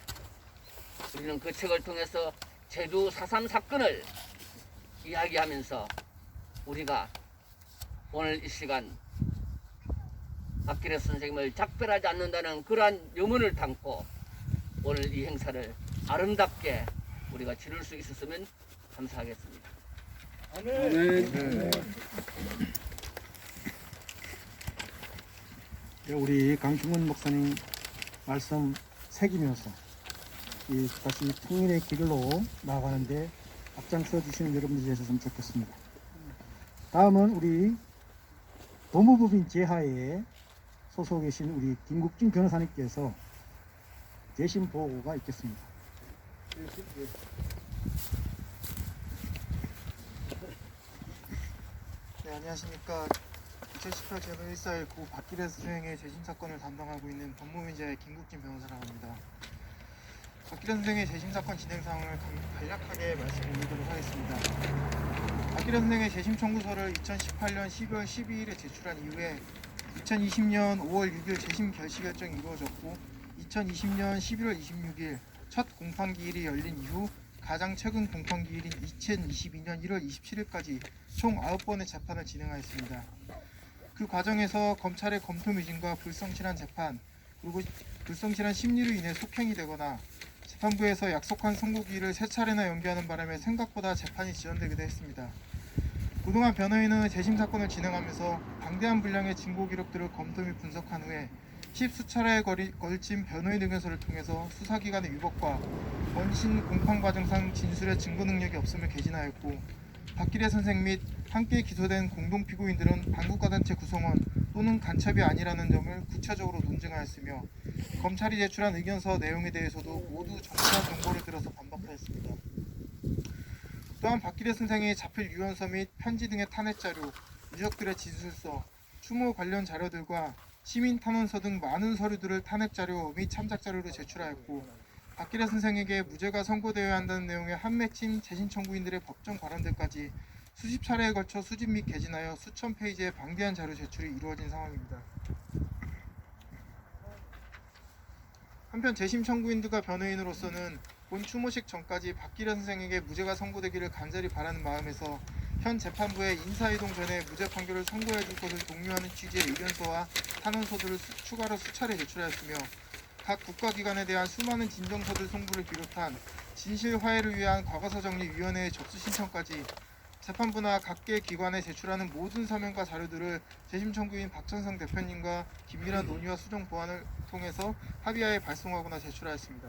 우리는 그 책을 통해서 제주 4.3 사건을 이야기하면서 우리가 오늘 이 시간 박기래 선생님을 작별하지 않는다는 그러한 염원을 담고 오늘 이 행사를 아름답게 우리가 치를 수 있었으면 감사하겠습니다. 우리 강충원 목사님 말씀 새기면서 다시 통일의 길로 나아가는데 앞장서 주시는 여러분들이 되셨으면 좋겠습니다. 다음은 우리 법무법인 제하에 소속에 계신 우리 김국진 변호사님께서 재심 보고가 있겠습니다. 네, 안녕하십니까. 2018 제114일 고 박기래 선생의 재심 사건을 담당하고 있는 법무민자의 김국진 변호사라고 합니다. 박기래 선생의 재심 사건 진행 상황을 간략하게 말씀드리도록 하겠습니다. 박기래 선생의 재심 청구서를 2018년 12월 12일에 제출한 이후에 2020년 5월 6일 재심 결시 결정이 이루어졌고 2020년 11월 26일 첫 공판기일이 열린 이후 가장 최근 공판기일인 2022년 1월 27일까지 총 9번의 재판을 진행하였습니다. 그 과정에서 검찰의 검토 미진과 불성실한 재판, 그리고 불성실한 심리로 인해 속행이 되거나 재판부에서 약속한 선고기일을 3차례나 연기하는 바람에 생각보다 재판이 지연되기도 했습니다. 그동안 변호인은 재심 사건을 진행하면서 방대한 분량의 증거 기록들을 검토 및 분석한 후에 10수차례에 걸친 변호인 의견서를 통해서 수사기관의 위법과 원심 공판 과정상 진술의 증거 능력이 없음을 개진하였고, 박기래 선생 및 함께 기소된 공동 피고인들은 반국가단체 구성원 또는 간첩이 아니라는 점을 구체적으로 논증하였으며, 검찰이 제출한 의견서 내용에 대해서도 모두 정확한 정보를 들어서 반박하였습니다. 또한 박기래 선생의 자필 유언서 및 편지 등의 탄핵 자료, 유족들의 진술서, 추모 관련 자료들과 시민 탄원서 등 많은 서류들을 탄핵 자료 및 참작 자료로 제출하였고, 박기래 선생에게 무죄가 선고되어야 한다는 내용의 한 맺힌 재심 청구인들의 법정 발언들까지 수십 차례에 걸쳐 수집 및 개진하여 수천 페이지의 방대한 자료 제출이 이루어진 상황입니다. 한편 재심 청구인들과 변호인으로서는 본 추모식 전까지 박기련 선생에게 무죄가 선고되기를 간절히 바라는 마음에서 현 재판부에 인사이동 전에 무죄 판결을 선고해 줄 것을 독려하는 취지의 의견서와 탄원서들을 추가로 수차례 제출하였으며 각 국가기관에 대한 수많은 진정서들 송부를 비롯한 진실 화해를 위한 과거사정리위원회의 접수 신청까지 재판부나 각계 기관에 제출하는 모든 서면과 자료들을 재심 청구인 박찬성 대표님과 긴밀한 논의와 수정 보완을 통해서 합의하에 발송하거나 제출하였습니다.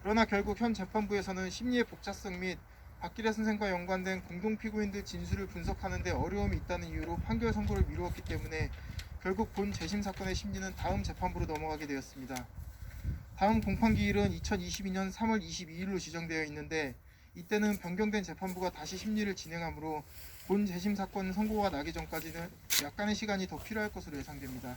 그러나 결국 현 재판부에서는 심리의 복잡성 및 박기래 선생과 연관된 공동피고인들 진술을 분석하는 데 어려움이 있다는 이유로 판결 선고를 미루었기 때문에 결국 본 재심 사건의 심리는 다음 재판부로 넘어가게 되었습니다. 다음 공판기일은 2022년 3월 22일로 지정되어 있는데 이때는 변경된 재판부가 다시 심리를 진행하므로 본 재심 사건 선고가 나기 전까지는 약간의 시간이 더 필요할 것으로 예상됩니다.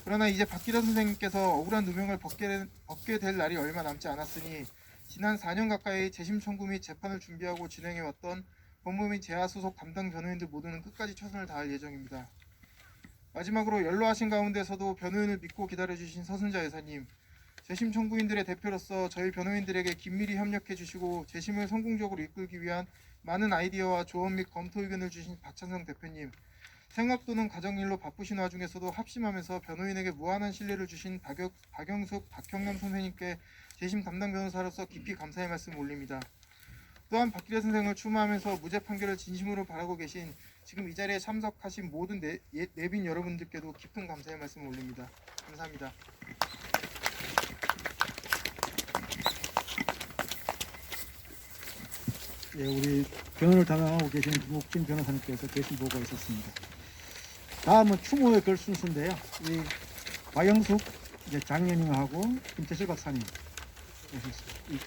그러나 이제 박기련 선생님께서 억울한 누명을 벗게 될 날이 얼마 남지 않았으니 지난 4년 가까이 재심 청구 및 재판을 준비하고 진행해왔던 법무 및 재하 소속 담당 변호인들 모두는 끝까지 최선을 다할 예정입니다. 마지막으로 연로하신 가운데서도 변호인을 믿고 기다려주신 서순자 여사님, 재심 청구인들의 대표로서 저희 변호인들에게 긴밀히 협력해 주시고 재심을 성공적으로 이끌기 위한 많은 아이디어와 조언 및 검토 의견을 주신 박찬성 대표님, 생업 또는 가정일로 바쁘신 와중에서도 합심하면서 변호인에게 무한한 신뢰를 주신 박영숙, 박형남 선생님께 재심 담당 변호사로서 깊이 감사의 말씀 올립니다. 또한 박기래 선생을 추모하면서 무죄 판결을 진심으로 바라고 계신 지금 이 자리에 참석하신 모든 내빈 여러분들께도 깊은 감사의 말씀을 올립니다. 감사합니다. 예, 우리 변호를 담당하고 계신 김옥진 변호사님께서 계신 보고가 있었습니다. 다음은 추모의 글 순서인데요. 우리 박영숙 이제 장녀님하고 김태실 박사님 오셨습니다.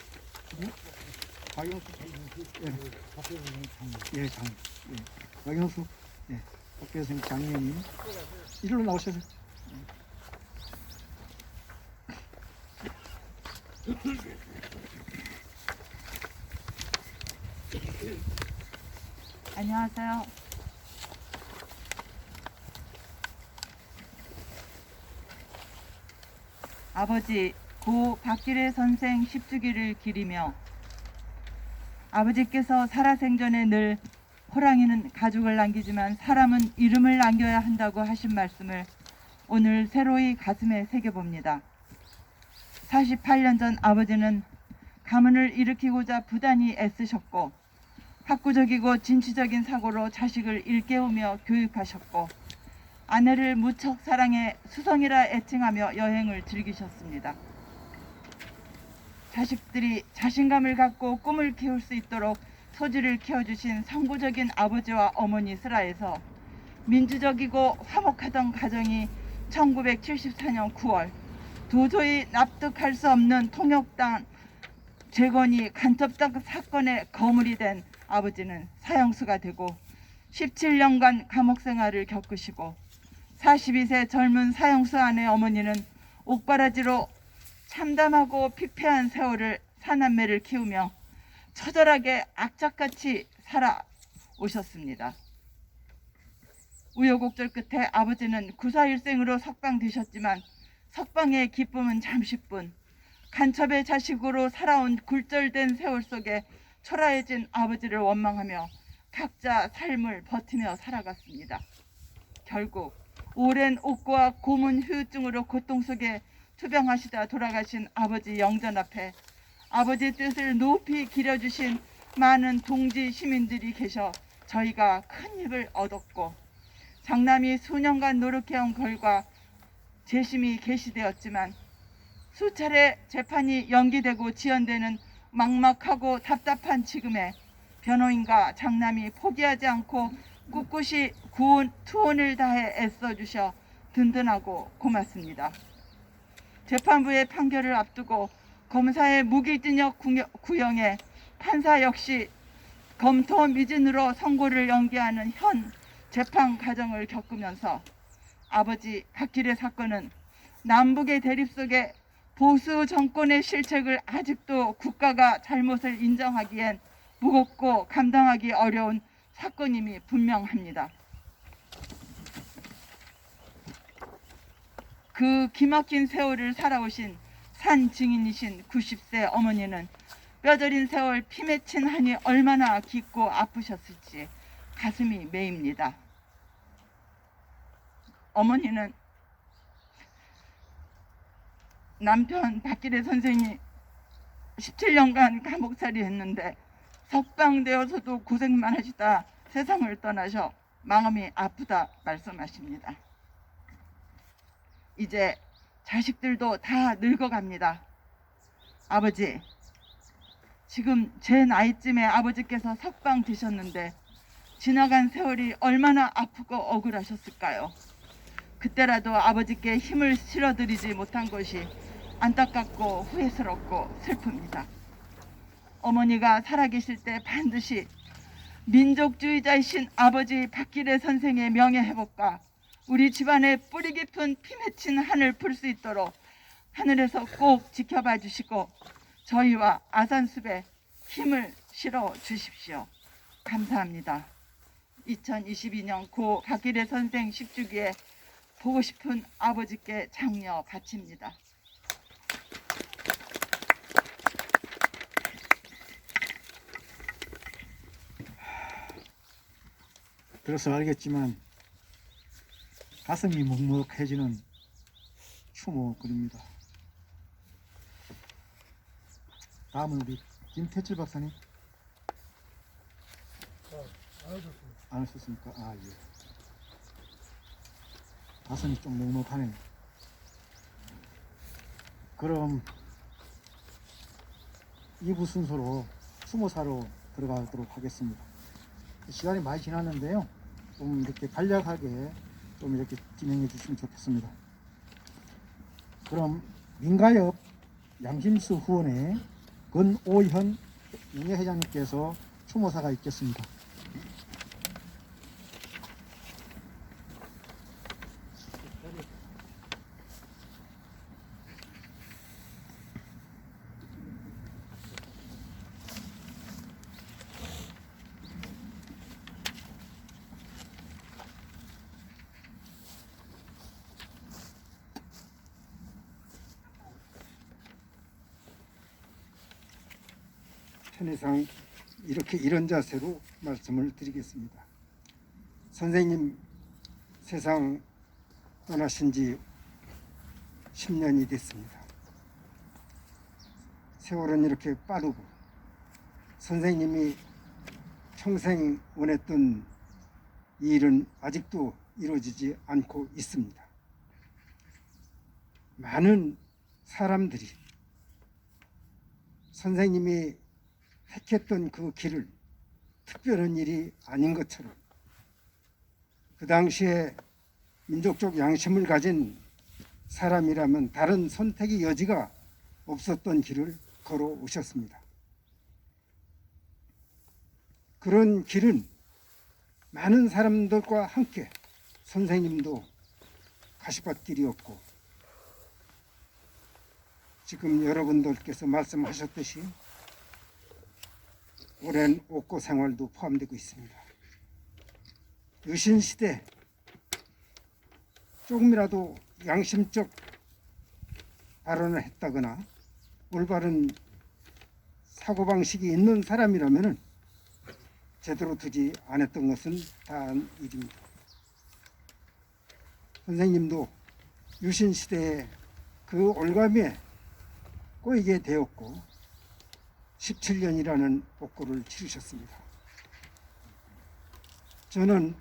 박영숙 박영숙 박교 선생님 장녀님 이리로 나오셔서 안녕하세요. 아버지 고 박기래 선생 10주기를 기리며 아버지께서 살아생전에 늘 호랑이는 가죽을 남기지만 사람은 이름을 남겨야 한다고 하신 말씀을 오늘 새로이 가슴에 새겨봅니다. 48년 전 아버지는 가문을 일으키고자 부단히 애쓰셨고 학구적이고 진취적인 사고로 자식을 일깨우며 교육하셨고 아내를 무척 사랑해 수성이라 애칭하며 여행을 즐기셨습니다. 자식들이 자신감을 갖고 꿈을 키울 수 있도록 소질을 키워주신 선구적인 아버지와 어머니 슬하에서 민주적이고 화목하던 가정이 1974년 9월 도저히 납득할 수 없는 통역당 재건이 간첩당 사건의 거물이 된 아버지는 사형수가 되고 17년간 감옥 생활을 겪으시고 42세 젊은 사형수 아내 어머니는 옥바라지로 참담하고 피폐한 세월을 사남매를 키우며 처절하게 악착같이 살아오셨습니다. 우여곡절 끝에 아버지는 구사일생으로 석방되셨지만 석방의 기쁨은 잠시뿐 간첩의 자식으로 살아온 굴절된 세월 속에 초라해진 아버지를 원망하며 각자 삶을 버티며 살아갔습니다. 결국 오랜 옥고와 고문 후유증으로 고통 속에 투병하시다 돌아가신 아버지 영전 앞에 아버지 뜻을 높이 기려주신 많은 동지 시민들이 계셔 저희가 큰 힘을 얻었고 장남이 수년간 노력해온 결과 재심이 개시되었지만 수차례 재판이 연기되고 지연되는 막막하고 답답한 지금에 변호인과 장남이 포기하지 않고 꿋꿋이 투혼을 다해 애써주셔 든든하고 고맙습니다. 재판부의 판결을 앞두고 검사의 무기징역 구형에 판사 역시 검토 미진으로 선고를 연기하는 현 재판 과정을 겪으면서 아버지 박기래 사건은 남북의 대립 속에 보수 정권의 실책을 아직도 국가가 잘못을 인정하기엔 무겁고 감당하기 어려운 사건임이 분명합니다. 그 기막힌 세월을 살아오신 산 증인이신 90세 어머니는 뼈저린 세월 피 맺힌 한이 얼마나 깊고 아프셨을지 가슴이 메입니다. 어머니는 남편 박기래 선생이 17년간 감옥살이 했는데 석방되어서도 고생만 하시다 세상을 떠나셔 마음이 아프다 말씀하십니다. 이제 자식들도 다 늙어갑니다. 아버지, 지금 제 나이쯤에 아버지께서 석방 되셨는데 지나간 세월이 얼마나 아프고 억울하셨을까요? 그때라도 아버지께 힘을 실어드리지 못한 것이 안타깝고 후회스럽고 슬픕니다. 어머니가 살아계실 때 반드시 민족주의자이신 아버지 박기래 선생의 명예회복과 우리 집안의 뿌리 깊은 피 맺힌 한을 풀 수 있도록 하늘에서 꼭 지켜봐 주시고 저희와 아산숲에 힘을 실어 주십시오. 감사합니다. 2022년 고 박기래 선생 10주기에 보고 싶은 아버지께 장려 바칩니다. 들어서 알겠지만 가슴이 먹먹해지는 추모글입니다. 다음은 우리 김태칠 박사님. 안 하셨습니까? 아, 예. 가슴이 좀 먹먹하네요. 그럼 2부 순서로 추모사로 들어가도록 하겠습니다. 시간이 많이 지났는데요. 좀 이렇게 간략하게 좀 이렇게 진행해 주시면 좋겠습니다. 그럼 민가협 양심수 후원의 권오현 명예회장님께서 추모사가 있겠습니다. 편의상 이런 자세로 말씀을 드리겠습니다. 선생님 세상 떠나신 지 10년이 됐습니다. 세월은 이렇게 빠르고 선생님이 평생 원했던 이 일은 아직도 이루어지지 않고 있습니다. 많은 사람들이 선생님이 택했던 그 길을 특별한 일이 아닌 것처럼 그 당시에 민족적 양심을 가진 사람이라면 다른 선택의 여지가 없었던 길을 걸어오셨습니다. 그런 길은 많은 사람들과 함께 선생님도 가시밭길이었고 지금 여러분들께서 말씀하셨듯이 오랜 옥고 생활도 포함되고 있습니다. 유신시대 조금이라도 양심적 발언을 했다거나 올바른 사고방식이 있는 사람이라면 제대로 두지 않았던 것은 다한 일입니다. 선생님도 유신시대에 그 올가미에 꼬이게 되었고 17년이라는 복고를 치르셨습니다. 저는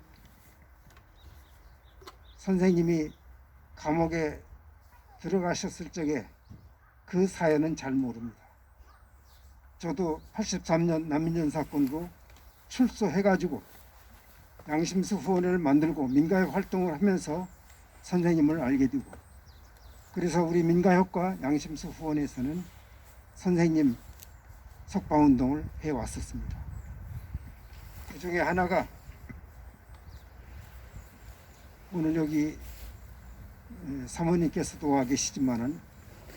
선생님이 감옥에 들어가셨을 적에 그 사연은 잘 모릅니다. 저도 83년 난민전 사건으로 출소해가지고 양심수 후원을 만들고 민가협 활동을 하면서 선생님을 알게 되고 그래서 우리 민가협과 양심수 후원에서는 선생님 석방운동을 해왔었습니다. 그 중에 하나가 오늘 여기 사모님께서도 와 계시지만은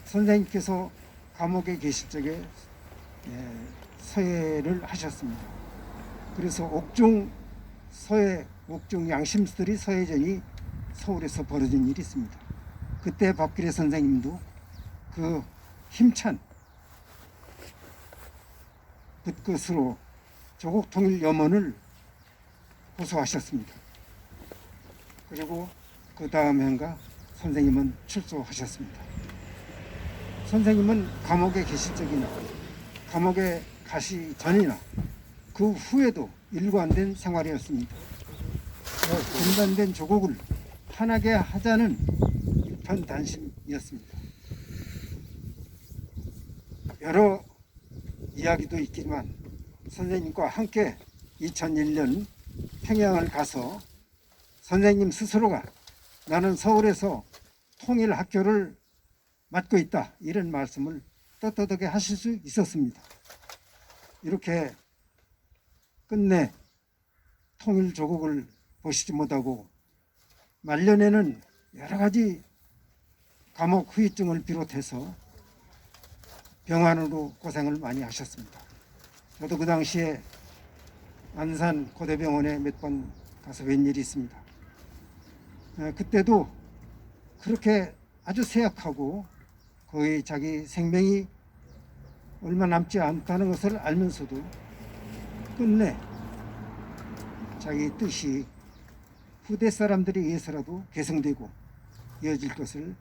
선생님께서 감옥에 계실 적에 서해를 하셨습니다. 그래서 옥중 서해, 옥중 양심스터리 서해전이 서울에서 벌어진 일이 있습니다. 그때 박기래 선생님도 그 힘찬 붓것으로 조국 통일 염원을 호소하셨습니다. 그리고 그 다음 해인가 선생님은 출소하셨습니다. 선생님은 감옥에 계실 적이나 감옥에 가시 전이나 그 후에도 일관된 생활이었습니다. 분단된 조국을 하나게 하자는 일편단심이었습니다. 여러 이야기도 있지만 선생님과 함께 2001년 평양을 가서 선생님 스스로가 나는 서울에서 통일학교를 맡고 있다 이런 말씀을 떳떳하게 하실 수 있었습니다. 이렇게 끝내 통일조국을 보시지 못하고 말년에는 여러 가지 감옥 후유증을 비롯해서 병환으로 고생을 많이 하셨습니다. 저도 그 당시에 안산 고대병원에 몇 번 가서 뵌 일이 있습니다. 그때도 그렇게 아주 쇠약하고 거의 자기 생명이 얼마 남지 않다는 것을 알면서도 끝내 자기 뜻이 후대 사람들에 의해서라도 개성되고 이어질 것을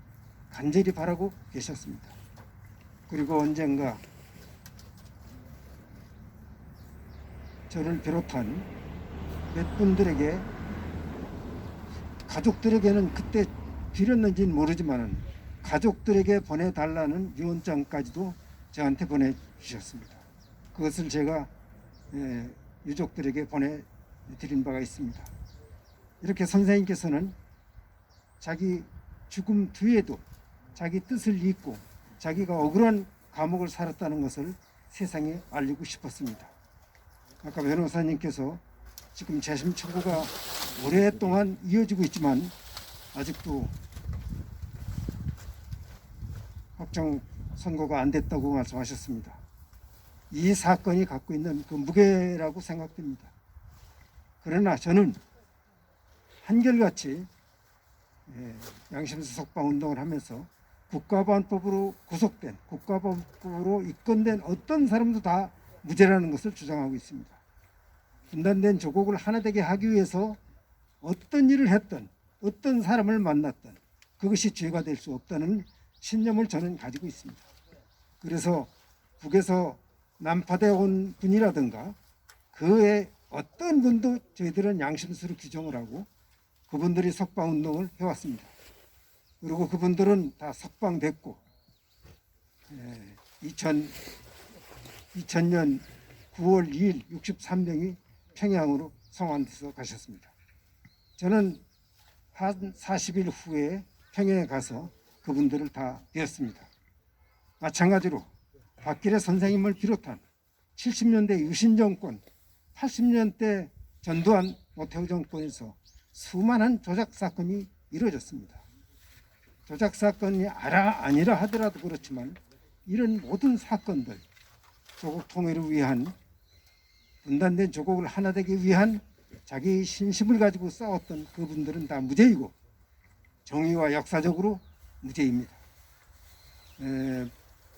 간절히 바라고 계셨습니다. 그리고 언젠가 저를 비롯한 몇 분들에게 가족들에게는 그때 드렸는지는 모르지만 가족들에게 보내달라는 유언장까지도 저한테 보내주셨습니다. 그것을 제가 유족들에게 보내드린 바가 있습니다. 이렇게 선생님께서는 자기 죽음 뒤에도 자기 뜻을 잇고 자기가 억울한 감옥을 살았다는 것을 세상에 알리고 싶었습니다. 아까 변호사님께서 지금 재심 청구가 오랫동안 이어지고 있지만 아직도 확정 선고가 안 됐다고 말씀하셨습니다. 이 사건이 갖고 있는 그 무게라고 생각됩니다. 그러나 저는 한결같이 양심수 석방 운동을 하면서 국가보안법으로 구속된 국가보안법으로 입건된 어떤 사람도 다 무죄라는 것을 주장하고 있습니다. 분단된 조국을 하나되게 하기 위해서 어떤 일을 했든 어떤 사람을 만났든 그것이 죄가 될 수 없다는 신념을 저는 가지고 있습니다. 그래서 북에서 난파되어 온 분이라든가 그의 어떤 분도 저희들은 양심수로 규정을 하고 그분들이 석방운동을 해왔습니다. 그리고 그분들은 다 석방됐고 2000년 9월 2일 63명이 평양으로 송환돼서 가셨습니다. 저는 한 40일 후에 평양에 가서 그분들을 다 뵈었습니다. 마찬가지로 박기래 선생님을 비롯한 70년대 유신 정권, 80년대 전두환 노태우 정권에서 수많은 조작 사건이 이루어졌습니다. 조작 사건이 아니라 하더라도 그렇지만 이런 모든 사건들, 조국 통일을 위한 분단된 조국을 하나되기 위한 자기 신심을 가지고 싸웠던 그분들은 다 무죄이고 정의와 역사적으로 무죄입니다.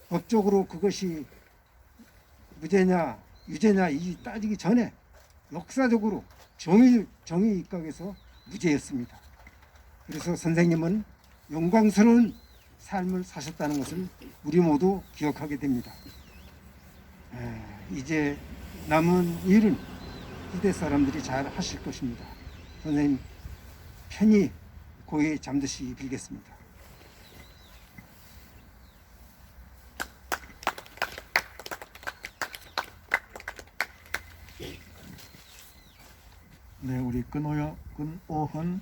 법적으로 그것이 무죄냐 유죄냐 이 따지기 전에 역사적으로 정의 입각에서 무죄였습니다. 그래서 선생님은 영광스러운 삶을 사셨다는 것을 우리 모두 기억하게 됩니다. 이제 남은 일은 후대 사람들이 잘 하실 것입니다. 선생님 편히 고이 잠드시기 빌겠습니다. 네, 우리 근오헌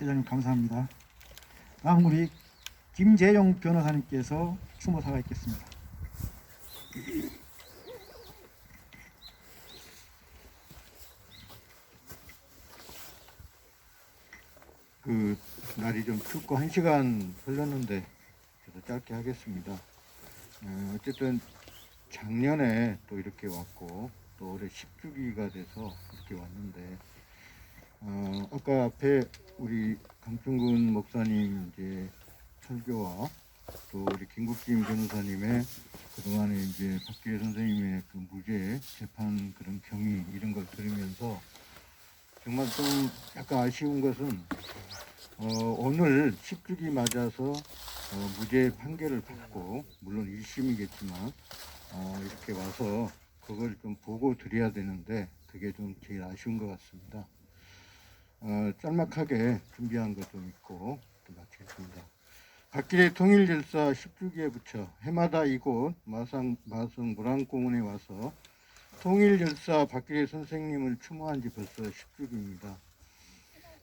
회장님 감사합니다. 다음 우리 김재용 변호사님께서 추모사가 있겠습니다. 그 날이 좀 춥고 1시간 흘렀는데 그래서 짧게 하겠습니다. 어쨌든 작년에 또 이렇게 왔고 또 올해 10주기가 돼서 이렇게 왔는데 아까 앞에 우리 강충근 목사님 이제 설교와 또 우리 김국진 변호사님의 그동안에 이제 박기래 선생님의 그 무죄 재판 그런 경위 이런 걸 들으면서 정말 좀 약간 아쉬운 것은 오늘 10주기 맞아서 무죄 판결을 받고 물론 1심이겠지만 이렇게 와서 그걸 좀 보고 드려야 되는데 그게 좀 제일 아쉬운 것 같습니다. 짤막하게 준비한 것 좀 있고 또 마치겠습니다. 박기래 통일열사 10주기에 붙여 해마다 이곳 마성 물안공원에 와서 통일열사 박기래 선생님을 추모한 지 벌써 10주기입니다.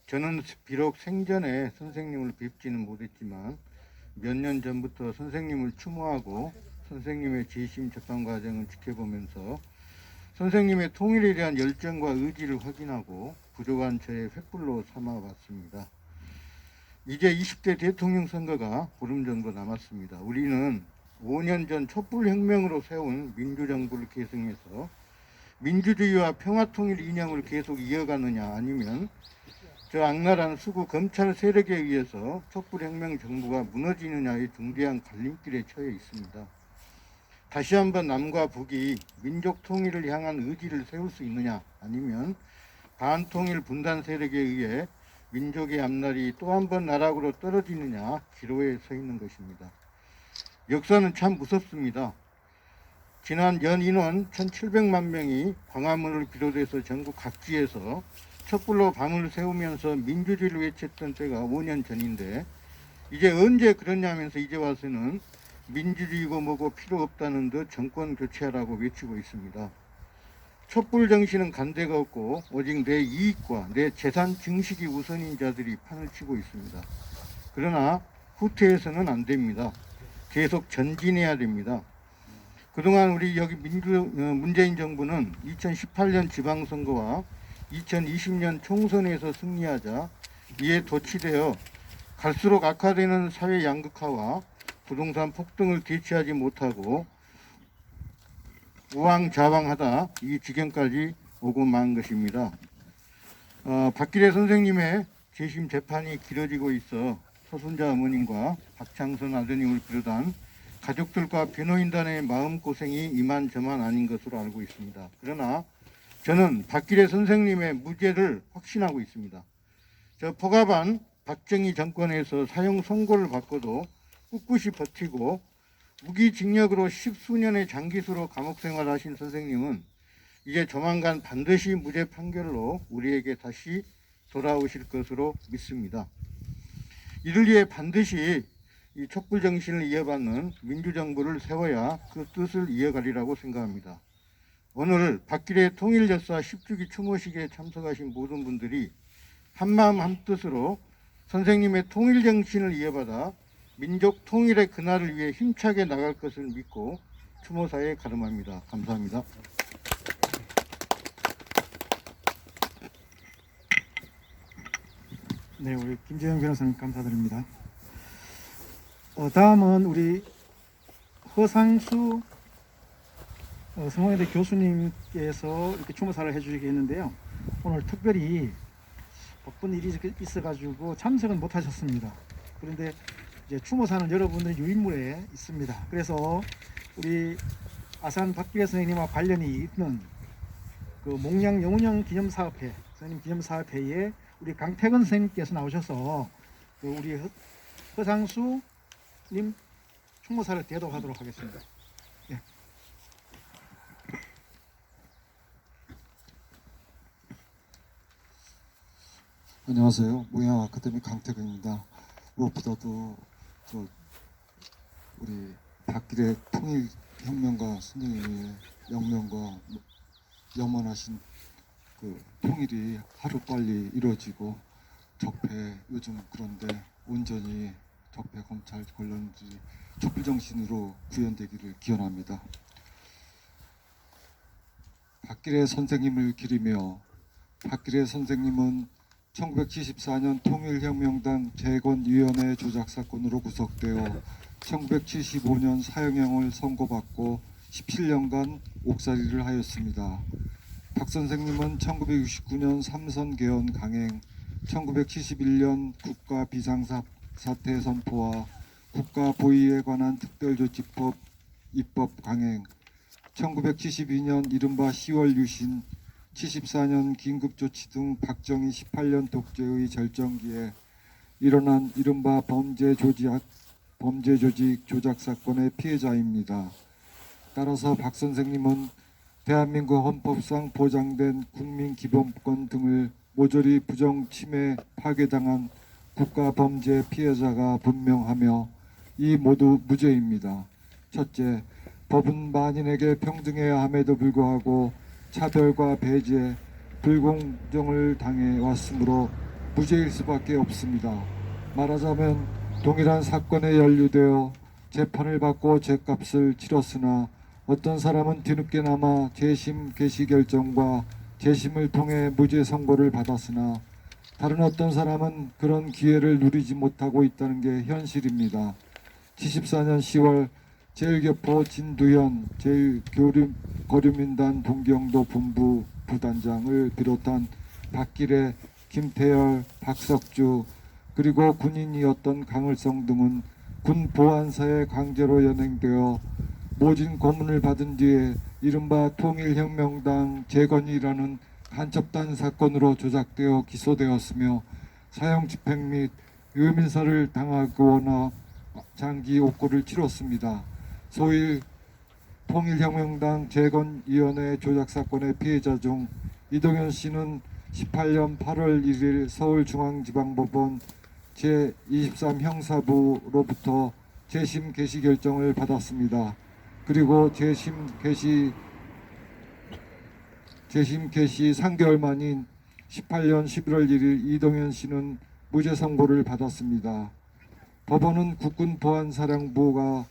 저는 비록 생전에 선생님을 뵙지는 못했지만 몇 년 전부터 선생님을 추모하고 선생님의 재심 재판 과정을 지켜보면서 선생님의 통일에 대한 열정과 의지를 확인하고 부족한 저의 횃불로 삼아봤습니다. 이제 20대 대통령 선거가 보름 정도 남았습니다. 우리는 5년 전 촛불혁명으로 세운 민주정부를 계승해서 민주주의와 평화통일 이념을 계속 이어가느냐 아니면 저 악랄한 수구 검찰 세력에 의해서 촛불혁명 정부가 무너지느냐의 중대한 갈림길에 처해 있습니다. 다시 한번 남과 북이 민족 통일을 향한 의지를 세울 수 있느냐 아니면 반통일 분단 세력에 의해 민족의 앞날이 또 한 번 나락으로 떨어지느냐 기로에 서 있는 것입니다. 역사는 참 무섭습니다. 지난 연 인원 1700만 명이 광화문을 비롯해서 전국 각지에서 촛불로 밤을 새우면서 민주주의를 외쳤던 때가 5년 전인데 이제 언제 그러냐면서 이제 와서는 민주주의고 뭐고 필요 없다는 듯 정권 교체하라고 외치고 있습니다. 촛불 정신은 간대가 없고 오직 내 이익과 내 재산 증식이 우선인 자들이 판을 치고 있습니다. 그러나 후퇴해서는 안 됩니다. 계속 전진해야 됩니다. 그동안 우리 여기 문재인 정부는 2018년 지방선거와 2020년 총선에서 승리하자 이에 도취되어 갈수록 악화되는 사회 양극화와 부동산 폭등을 대처하지 못하고 우왕좌왕하다 이 지경까지 오고 만 것입니다. 박기래 선생님의 재심 재판이 길어지고 있어 소순자 어머님과 박창선 아드님을 비롯한 가족들과 변호인단의 마음고생이 이만저만 아닌 것으로 알고 있습니다. 그러나 저는 박기래 선생님의 무죄를 확신하고 있습니다. 저 포갑한 박정희 정권에서 사형 선고를 받고도 꿋꿋이 버티고 무기징역으로 10수년의 장기수로 감옥 생활하신 선생님은 이제 조만간 반드시 무죄 판결로 우리에게 다시 돌아오실 것으로 믿습니다. 이를 위해 반드시 이 촛불 정신을 이어받는 민주정부를 세워야 그 뜻을 이어가리라고 생각합니다. 오늘 박기래 통일열사 10주기 추모식에 참석하신 모든 분들이 한마음 한뜻으로 선생님의 통일 정신을 이어받아 민족 통일의 그날을 위해 힘차게 나갈 것을 믿고 추모사에 가름합니다. 감사합니다. 네, 우리 김재영 변호사님 감사드립니다. 다음은 우리 허상수 성공회대 교수님께서 이렇게 추모사를 해주시겠는데요. 오늘 특별히 바쁜 일이 있어가지고 참석은 못하셨습니다. 그런데 이제 추모사는 여러분들의 유인물에 있습니다. 그래서 우리 아산 박기래 선생님과 관련이 있는 그 몽양 영운영 기념사업회 선생님 기념사업회에 우리 강태근 선생님께서 나오셔서 그 우리 허상수님 추모사를 대도하도록 하겠습니다. 예. 안녕하세요. 몽양 아카데미 강태근입니다. 무엇보다도 우리 박기래 통일혁명가 선생님의 영명과 영원하신 그 통일이 하루빨리 이루어지고 적폐 요즘 그런데 온전히 적폐 검찰 권력들이 촛불정신으로 구현되기를 기원합니다. 박기래 선생님을 기리며 박기래 선생님은 1974년 통일혁명당 재건위원회 조작사건으로 구속되어 1975년 사형형을 선고받고 17년간 옥살이를 하였습니다. 박 선생님은 1969년 삼선 개헌 강행, 1971년 국가 비상사태 선포와 국가 보위에 관한 특별조치법 입법 강행, 1972년 이른바 10월 유신, 74년 긴급조치 등 박정희 18년 독재의 절정기에 일어난 이른바 범죄 조직 조작 사건의 피해자입니다. 따라서 박 선생님은 대한민국 헌법상 보장된 국민기본권 등을 모조리 부정 침해 파괴당한 국가범죄 피해자가 분명하며 이 모두 무죄입니다. 첫째, 법은 만인에게 평등해야 함에도 불구하고 차별과 배제, 불공정을 당해 왔으므로 무죄일 수밖에 없습니다. 말하자면 동일한 사건에 연루되어 재판을 받고 죗값을 치렀으나 어떤 사람은 뒤늦게나마 재심 개시 결정과 재심을 통해 무죄 선고를 받았으나 다른 어떤 사람은 그런 기회를 누리지 못하고 있다는 게 현실입니다. 74년 10월 제1교포 진두현 제1거류민단 동경도 본부 부단장을 비롯한 박기래, 김태열, 박석주 그리고 군인이었던 강을성 등은 군 보안사에 강제로 연행되어 모진 고문을 받은 뒤에 이른바 통일혁명당 재건이라는 간첩단 사건으로 조작되어 기소되었으며 사형 집행 및 의민사를 당하거나 장기 옥고를 치렀습니다. 소위 통일혁명당 재건위원회 조작사건의 피해자 중 이동현 씨는 18년 8월 1일 서울중앙지방법원 제23형사부로부터 재심 개시 결정을 받았습니다. 그리고 재심 개시 3개월 만인 18년 11월 1일 이동현 씨는 무죄 선고를 받았습니다. 법원은 국군보안사령부가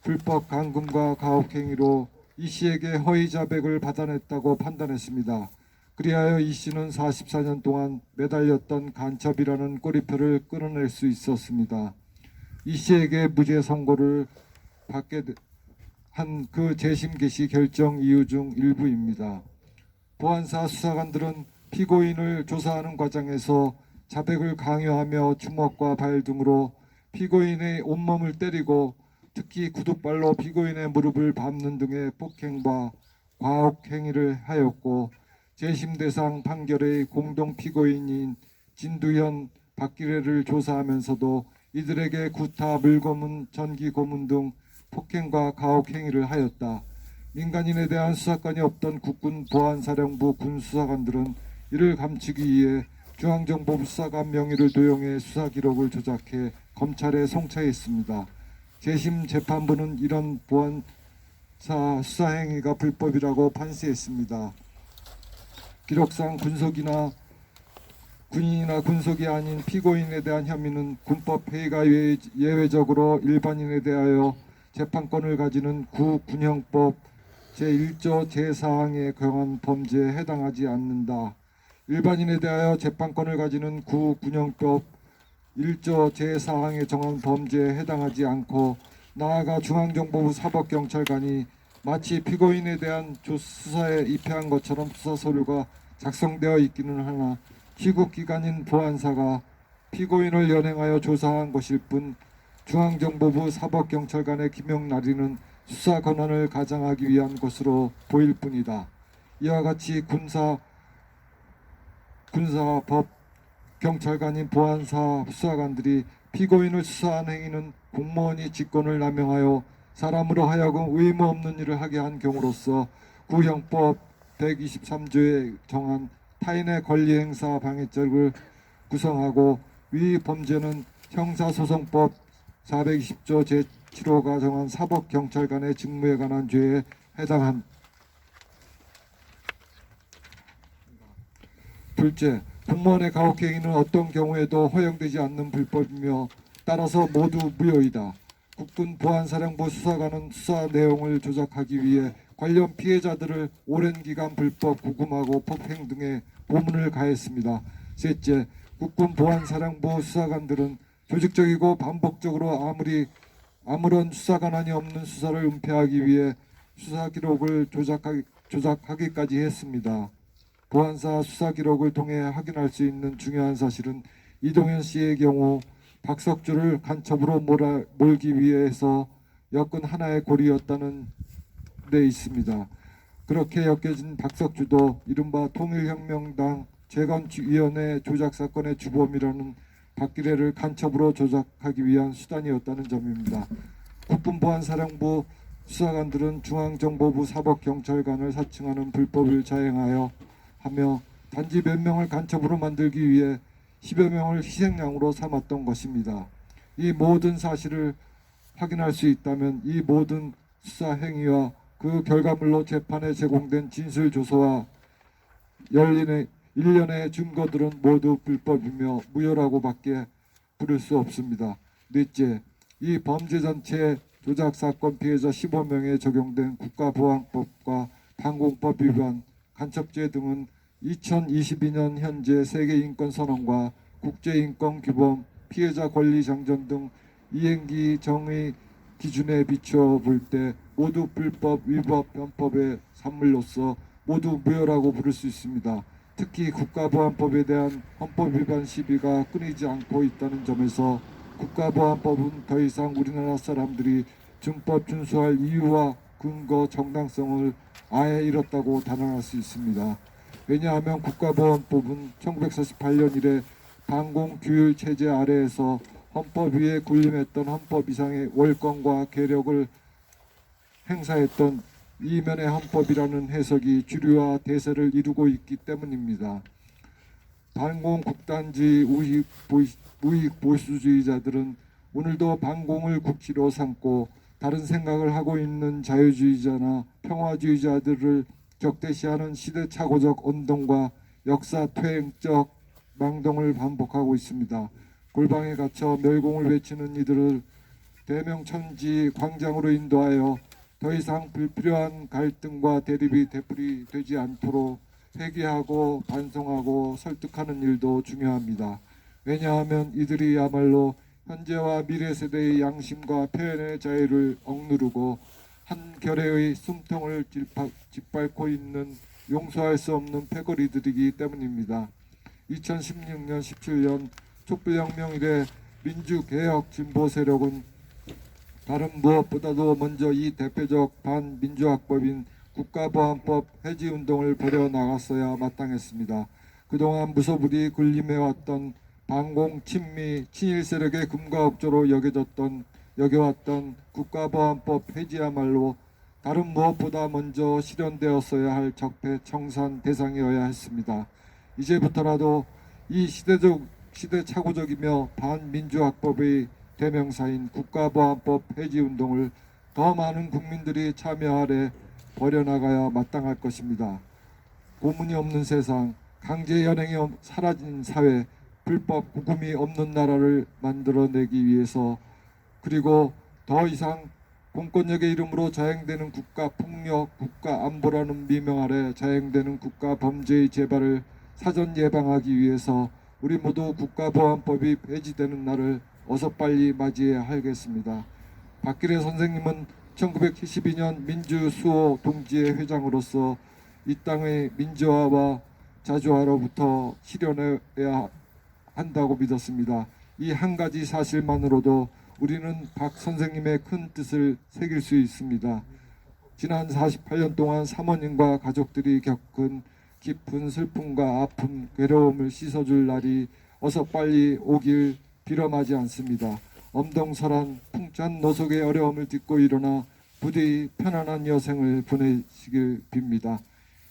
불법 감금과 가혹행위로 이 씨에게 허위 자백을 받아냈다고 판단했습니다. 그리하여 이 씨는 44년 동안 매달렸던 간첩이라는 꼬리표를 끊어낼 수 있었습니다. 이 씨에게 무죄 선고를 받게 한 그 재심 개시 결정 이유 중 일부입니다. 보안사 수사관들은 피고인을 조사하는 과정에서 자백을 강요하며 주먹과 발 등으로 피고인의 온몸을 때리고 특히 구두발로 피고인의 무릎을 밟는 등의 폭행과 과혹행위를 하였고 재심 대상 판결의 공동 피고인인 진두현, 박기래를 조사하면서도 이들에게 구타, 물고문, 전기고문 등 폭행과 가혹행위를 하였다. 민간인에 대한 수사권이 없던 국군보안사령부 군수사관들은 이를 감추기 위해 중앙정보부 수사관 명의를 도용해 수사 기록을 조작해 검찰에 송치했습니다. 재심 재판부는 이런 보안사 수사행위가 불법이라고 판시했습니다. 기록상 군인이나 군속이 아닌 피고인에 대한 혐의는 군법 회의가 예외적으로 일반인에 대하여 재판권을 가지는 군형법 제1조 제4항에 정한 범죄에 해당하지 않는다. 일반인에 대하여 재판권을 가지는 군형법 1조 제4항에 정한 범죄에 해당하지 않고 나아가 중앙정보부 사법경찰관이 마치 피고인에 대한 수사에 입회한 것처럼 수사서류가 작성되어 있기는 하나 시국기관인 보안사가 피고인을 연행하여 조사한 것일 뿐 중앙정보부 사법경찰관의 김영란이는 수사 권한을 가장하기 위한 것으로 보일 뿐이다. 이와 같이 군사법 경찰관인 보안사 수사관들이 피고인을 수사한 행위는 공무원이 직권을 남용하여 사람으로 하여금 의무 없는 일을 하게 한 경우로서 구형법 123조에 정한 타인의 권리행사 방해죄를 구성하고 위 범죄는 형사소송법 420조 제7호가 정한 사법경찰관의 직무에 관한 죄에 해당한. 둘째, 공무원의 가혹행위는 어떤 경우에도 허용되지 않는 불법이며 따라서 모두 무효이다. 국군보안사령부 수사관은 수사 내용을 조작하기 위해 관련 피해자들을 오랜 기간 불법 구금하고 폭행 등의 고문을 가했습니다. 셋째, 국군보안사령부 수사관들은 조직적이고 반복적으로 아무런 수사 권한이 없는 수사를 은폐하기 위해 수사 기록을 조작하기까지 했습니다. 보안사 수사 기록을 통해 확인할 수 있는 중요한 사실은 이동현 씨의 경우 박석주를 간첩으로 몰기 위해서 엮은 하나의 고리였다는 데 있습니다. 그렇게 엮여진 박석주도 이른바 통일혁명당 재건위원회 조작 사건의 주범이라는 박기래를 간첩으로 조작하기 위한 수단이었다는 점입니다. 국군보안사령부 수사관들은 중앙정보부 사법경찰관을 사칭하는 불법을 자행하여 하며 단지 몇 명을 간첩으로 만들기 위해 10여 명을 희생양으로 삼았던 것입니다. 이 모든 사실을 확인할 수 있다면 이 모든 수사 행위와 그 결과물로 재판에 제공된 진술조서와 일련의 증거들은 모두 불법이며 무효라고밖에 부를 수 없습니다. 넷째, 이 범죄 전체 조작 사건 피해자 15명에 적용된 국가보안법과 방공법 위반, 간첩죄 등은 2022년 현재 세계인권선언과 국제인권규범, 피해자 권리장전 등 이행기 정의 기준에 비추어 볼 때 모두 불법, 위법, 편법의 산물로서 모두 무효라고 부를 수 있습니다. 특히 국가보안법에 대한 헌법 위반 시비가 끊이지 않고 있다는 점에서 국가보안법은 더 이상 우리나라 사람들이 준법 준수할 이유와 근거, 정당성을 아예 잃었다고 단언할 수 있습니다. 왜냐하면 국가보안법은 1948년 이래 방공규율 체제 아래에서 헌법 위에 군림했던 헌법 이상의 월권과 계력을 행사했던 이면의 헌법이라는 해석이 주류와 대세를 이루고 있기 때문입니다. 반공 국단지 우익 보수주의자들은 오늘도 반공을 국기로 삼고 다른 생각을 하고 있는 자유주의자나 평화주의자들을 적대시하는 시대착오적 언동과 역사 퇴행적 망동을 반복하고 있습니다. 골방에 갇혀 멸공을 외치는 이들을 대명천지 광장으로 인도하여 더 이상 불필요한 갈등과 대립이 되풀이 되지 않도록 회개하고 반성하고 설득하는 일도 중요합니다. 왜냐하면 이들이야말로 현재와 미래 세대의 양심과 표현의 자유를 억누르고 한 결의의 숨통을 짓밟고 있는 용서할 수 없는 패거리들이기 때문입니다. 2016년 17년 촛불혁명 이래 민주개혁 진보 세력은 다른 무엇보다도 먼저 이 대표적 반민주학법인 국가보안법 해지운동을 벌여나갔어야 마땅했습니다. 그동안 무소불위 군림해왔던 반공, 친미, 친일 세력의 금과업조로 여겨왔던 국가보안법 해지야말로 다른 무엇보다 먼저 실현되었어야 할 적폐청산 대상이어야 했습니다. 이제부터라도 이 시대착오적이며 반민주학법의 대명사인 국가보안법 해지운동을 더 많은 국민들이 참여하래 벌여나가야 마땅할 것입니다. 고문이 없는 세상, 강제 연행이 사라진 사회, 불법 구금이 없는 나라를 만들어내기 위해서 그리고 더 이상 공권력의 이름으로 자행되는 국가폭력, 국가안보라는 미명 아래 자행되는 국가범죄의 재발을 사전 예방하기 위해서 우리 모두 국가보안법이 폐지되는 날을 어서 빨리 맞이해야 하겠습니다. 박기래 선생님은 1972년 민주수호 동지회 회장으로서 이 땅의 민주화와 자주화로부터 실현해야 한다고 믿었습니다. 이 한 가지 사실만으로도 우리는 박 선생님의 큰 뜻을 새길 수 있습니다. 지난 48년 동안 사모님과 가족들이 겪은 깊은 슬픔과 아픔, 괴로움을 씻어줄 날이 어서 빨리 오길 빌어마지 않습니다. 엄동설한 풍찬 노속의 어려움을 딛고 일어나 부디 편안한 여생을 보내시길 빕니다.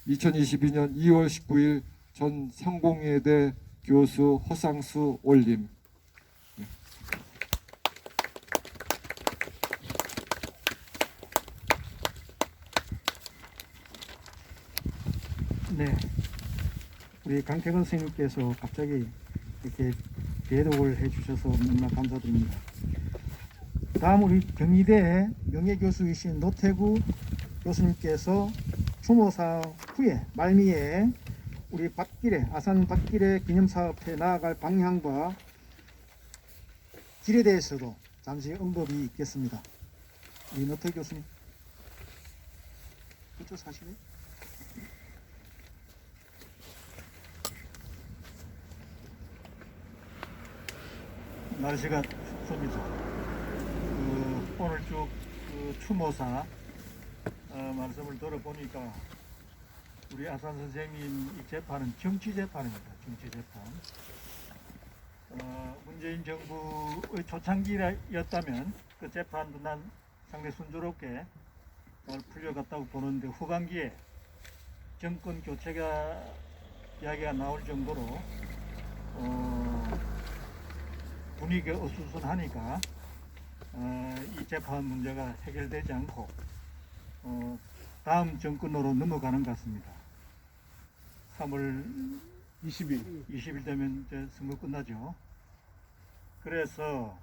2022년 2월 19일 전 성공예대 교수 허상수 올림. 네, 우리 강태근 선생님께서 갑자기 이렇게 대독을 해주셔서 너무나 감사드립니다. 다음 우리 경희대 명예교수이신 노태구 교수님께서 추모사 후에 말미에 우리 박기래, 아산 박기래 기념사업에 나아갈 방향과 길에 대해서도 잠시 언급이 있겠습니다. 우리 노태구 교수님. 그것도 사실이에요. 날씨가 춥습니다. 오늘 쭉그 추모사 말씀을 들어보니까 우리 아산 선생님 이 재판은 정치 재판입니다. 정치 재판. 문재인 정부의 초창기였다면 그 재판도 난 상당히 순조롭게 잘 풀려갔다고 보는데 후반기에 정권 교체가 이야기가 나올 정도로 분위기가 어수선하니까 이 재판 문제가 해결되지 않고 다음 정권으로 넘어가는 것 같습니다. 3월 20일 되면 이제 선거 끝나죠. 그래서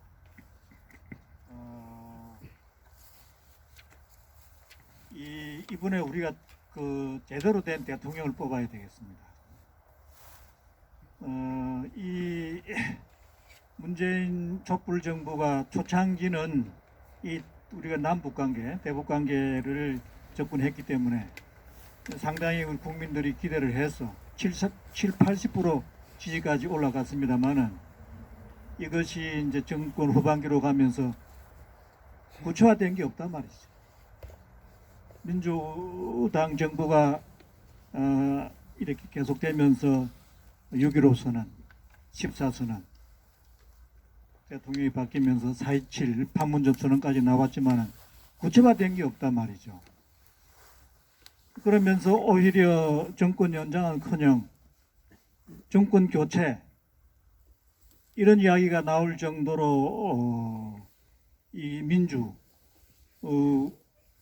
이번에 우리가 그 제대로 된 대통령을 뽑아야 되겠습니다. 이 문재인 촛불 정부가 초창기는 이 우리가 남북관계, 대북관계를 접근했기 때문에 상당히 우리 국민들이 기대를 해서 80% 지지까지 올라갔습니다만은 이것이 이제 정권 후반기로 가면서 구체화된 게 없단 말이죠. 민주당 정부가 이렇게 계속되면서 6.15 선언, 14선언, 대통령이 바뀌면서 4.27 판문점 선언까지 나왔지만 구체화된 게 없단 말이죠. 그러면서 오히려 정권 연장은커녕 정권 교체 이런 이야기가 나올 정도로 이 민주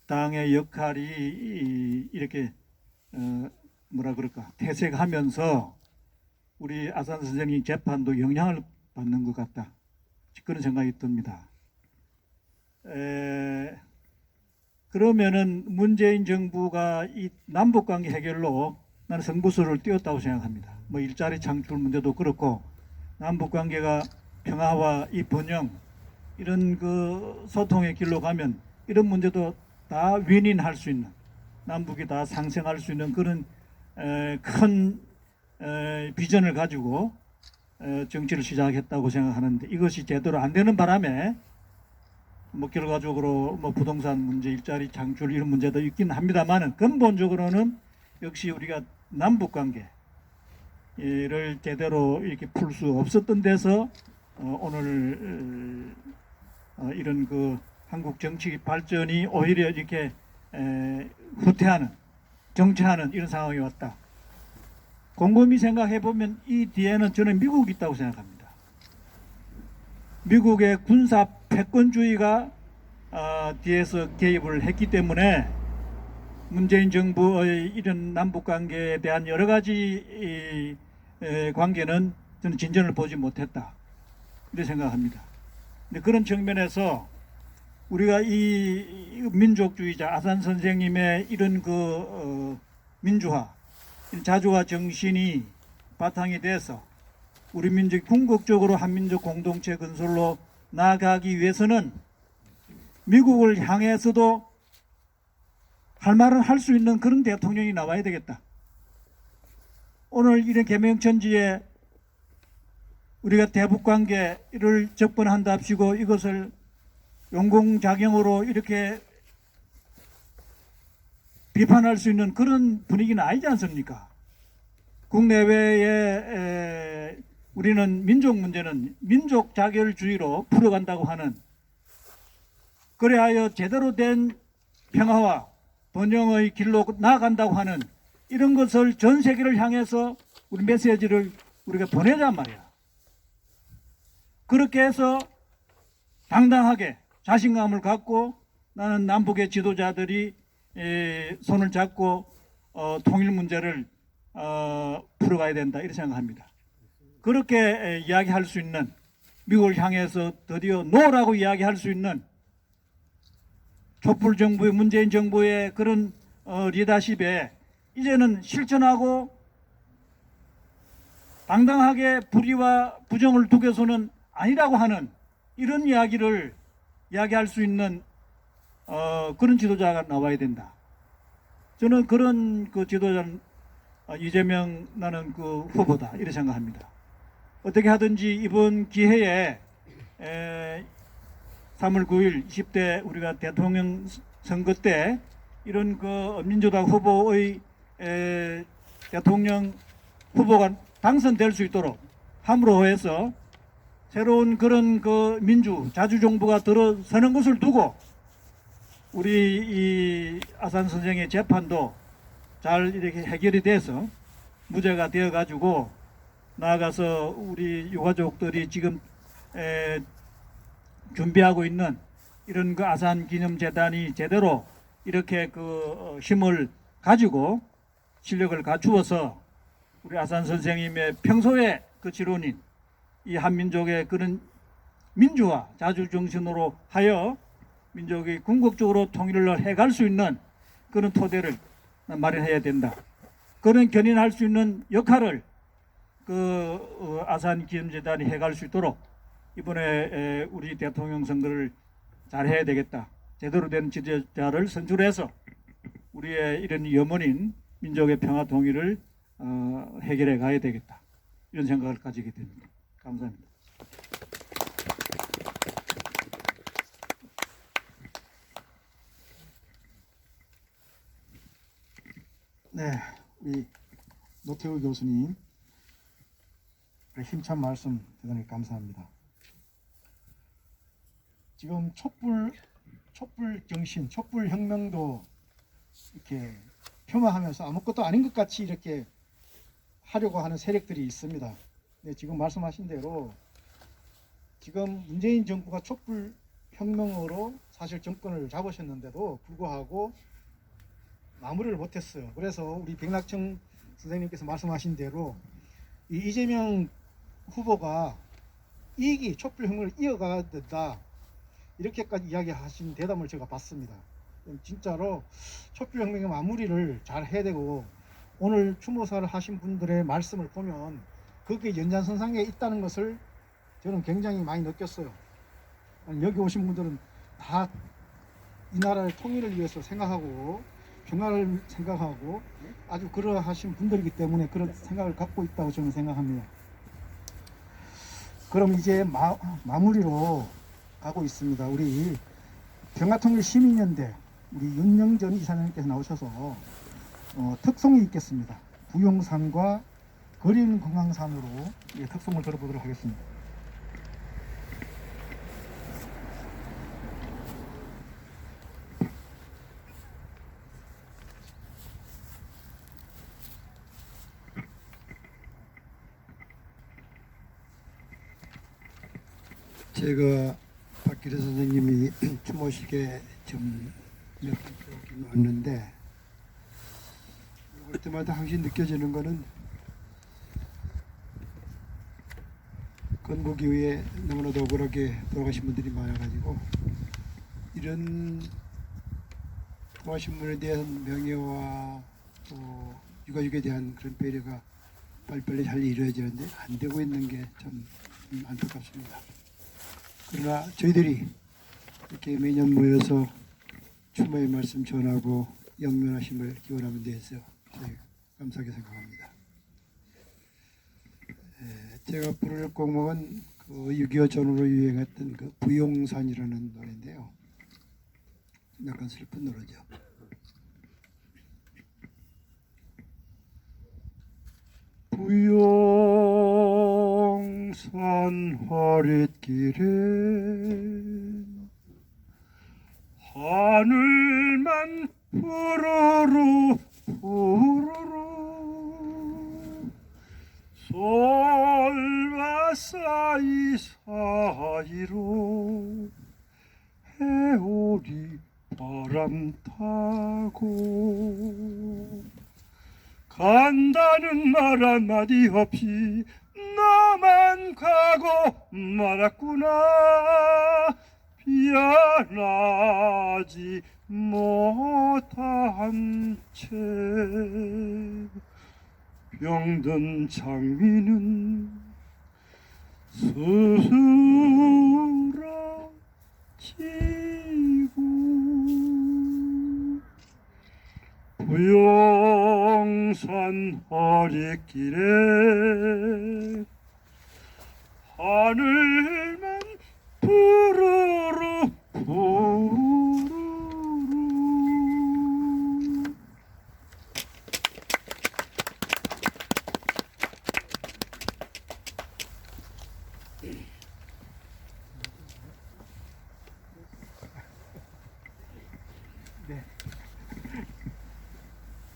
당의 역할이 이렇게 뭐라 그럴까 퇴색하면서 우리 아산 선생님 재판도 영향을 받는 것 같다. 그런 생각이 듭니다. 그러면은 문재인 정부가 이 남북관계 해결로 나는 승부수를 띄웠다고 생각합니다. 뭐 일자리 창출 문제도 그렇고 남북관계가 평화와 이 번영 이런 그 소통의 길로 가면 이런 문제도 다 윈윈할 수 있는 남북이 다 상생할 수 있는 그런 큰 비전을 가지고 정치를 시작했다고 생각하는데 이것이 제대로 안 되는 바람에 뭐 결과적으로 뭐 부동산 문제, 일자리 창출 이런 문제도 있긴 합니다만은 근본적으로는 역시 우리가 남북 관계를 제대로 이렇게 풀 수 없었던 데서 오늘 이런 그 한국 정치 발전이 오히려 이렇게 후퇴하는, 정체하는 이런 상황이 왔다. 곰곰이 생각해 보면 이 뒤에는 저는 미국이 있다고 생각합니다. 미국의 군사 패권주의가 뒤에서 개입을 했기 때문에 문재인 정부의 이런 남북관계에 대한 여러 가지 관계는 저는 진전을 보지 못했다 이렇게 생각합니다. 근데 그런 측면에서 우리가 이 민족주의자 아산 선생님의 이런 그 민주화, 자주화 정신이 바탕이 돼서 우리 민족이 궁극적으로 한민족 공동체 건설로 나아가기 위해서는 미국을 향해서도 할 말은 할 수 있는 그런 대통령이 나와야 되겠다. 오늘 이런 개명천지에 우리가 대북관계를 접근한답시고 이것을 용공작용으로 이렇게 비판할 수 있는 그런 분위기는 아니지 않습니까? 국내외에 우리는 민족 문제는 민족 자결주의로 풀어간다고 하는, 그래야 제대로 된 평화와 번영의 길로 나아간다고 하는 이런 것을 전 세계를 향해서 우리 메시지를 우리가 보내란 말이야. 그렇게 해서 당당하게 자신감을 갖고 나는 남북의 지도자들이 손을 잡고 통일 문제를 풀어가야 된다 이렇게 생각합니다. 그렇게 이야기할 수 있는, 미국을 향해서 드디어 노라고 이야기할 수 있는 촛불 정부의, 문재인 정부의 그런 리더십에 이제는 실천하고 당당하게 불의와 부정을 두고서는 아니라고 하는 이런 이야기를 이야기할 수 있는 그런 지도자가 나와야 된다. 저는 그런 그 지도자는 이재명 나는 그 후보다 이렇게 생각합니다. 어떻게 하든지 이번 기회에 3월 9일 20대 우리가 대통령 선거 때 이런 그 민주당 후보의 대통령 후보가 당선될 수 있도록 함으로 해서 새로운 그런 그 민주 자주정부가 들어서는 것을 두고 우리 이 아산 선생의 재판도 잘 이렇게 해결이 돼서 무죄가 되어 가지고 나아가서 우리 유가족들이 지금 준비하고 있는 이런 그 아산 기념재단이 제대로 이렇게 그 힘을 가지고 실력을 갖추어서 우리 아산 선생님의 평소의 그 지론인 이 한민족의 그런 민주화 자주 정신으로 하여 민족이 궁극적으로 통일을 해갈 수 있는 그런 토대를 마련해야 된다. 그런 견인할 수 있는 역할을 그 아산 기념재단이 해갈 수 있도록 이번에 우리 대통령 선거를 잘 해야 되겠다. 제대로 된 지도자를 선출해서 우리의 이런 염원인 민족의 평화 통일을 해결해 가야 되겠다. 이런 생각을 가지게 됩니다. 감사합니다. 네, 우리 노태우 교수님 힘찬 말씀 대단히 감사합니다. 지금 촛불 정신, 촛불 혁명도 이렇게 폄하하면서 아무것도 아닌 것 같이 이렇게 하려고 하는 세력들이 있습니다. 네, 지금 말씀하신 대로 지금 문재인 정부가 촛불 혁명으로 사실 정권을 잡으셨는데도 불구하고 마무리를 못했어요. 그래서 우리 백낙청 선생님께서 말씀하신 대로 이 이재명 후보가 촛불 혁명을 이어가야 된다. 이렇게까지 이야기하신 대담을 제가 봤습니다. 진짜로 촛불혁명의 마무리를 잘 해야 되고 오늘 추모사를 하신 분들의 말씀을 보면 그게 연장선상에 있다는 것을 저는 굉장히 많이 느꼈어요. 여기 오신 분들은 다 이 나라의 통일을 위해서 생각하고 평화를 생각하고 아주 그러하신 분들이기 때문에 그런 생각을 갖고 있다고 저는 생각합니다. 그럼 이제 마무리로 가고 있습니다. 우리 평화통일 시민연대 우리 윤영전 이사장님께서 나오셔서 특송이 있겠습니다. 부용산과 거린공항산으로 특송을 들어보도록 하겠습니다. 제가 박기래 선생님이 추모식에 좀 몇 번 왔는데 올 때마다 항상 느껴지는 거는 건국 이후에 너무나도 억울하게 돌아가신 분들이 많아가지고 이런 돌아가신 분에 대한 명예와 또 유가족에 대한 그런 배려가 빨리빨리 잘 이루어지는데 안 되고 있는 게 참 안타깝습니다. 그러나 저희들이 이렇게 매년 모여서 추모의 말씀 전하고 영면하심을 기원하는 데에서 저희 감사하게 생각합니다. 제가 부를 곡목은 그 6.25 전후로 유행했던 그 부용산이라는 노래인데요. 약간 슬픈 노래죠. 부용산 화릿길에 하늘만 푸르르 푸르르 솔과 사이사이로 해오리 바람 타고 간다는 말 한마디 없이 너만 가고 말았구나. 미안하지 못한 채 병든 장미는 스스라지고 부영산 허리길에 하늘만 푸르르 푸르르.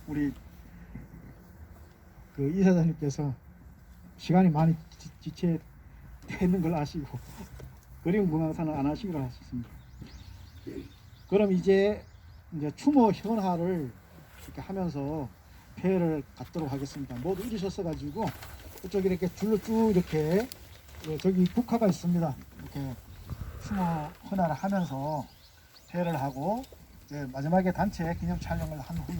우리 그 이사장님께서 시간이 많이 지체되어 있는 걸 아시고 그림 문화사는 안 하시기로 하셨습니다. 그럼 이제 추모 현화를 이렇게 하면서 폐를 갖도록 하겠습니다. 모두 이루셨어 가지고 그쪽 이렇게 줄로 쭉 이렇게 저기 국화가 있습니다. 이렇게 추모 현화를 하면서 폐를 하고 이제 마지막에 단체 기념 촬영을 한 후에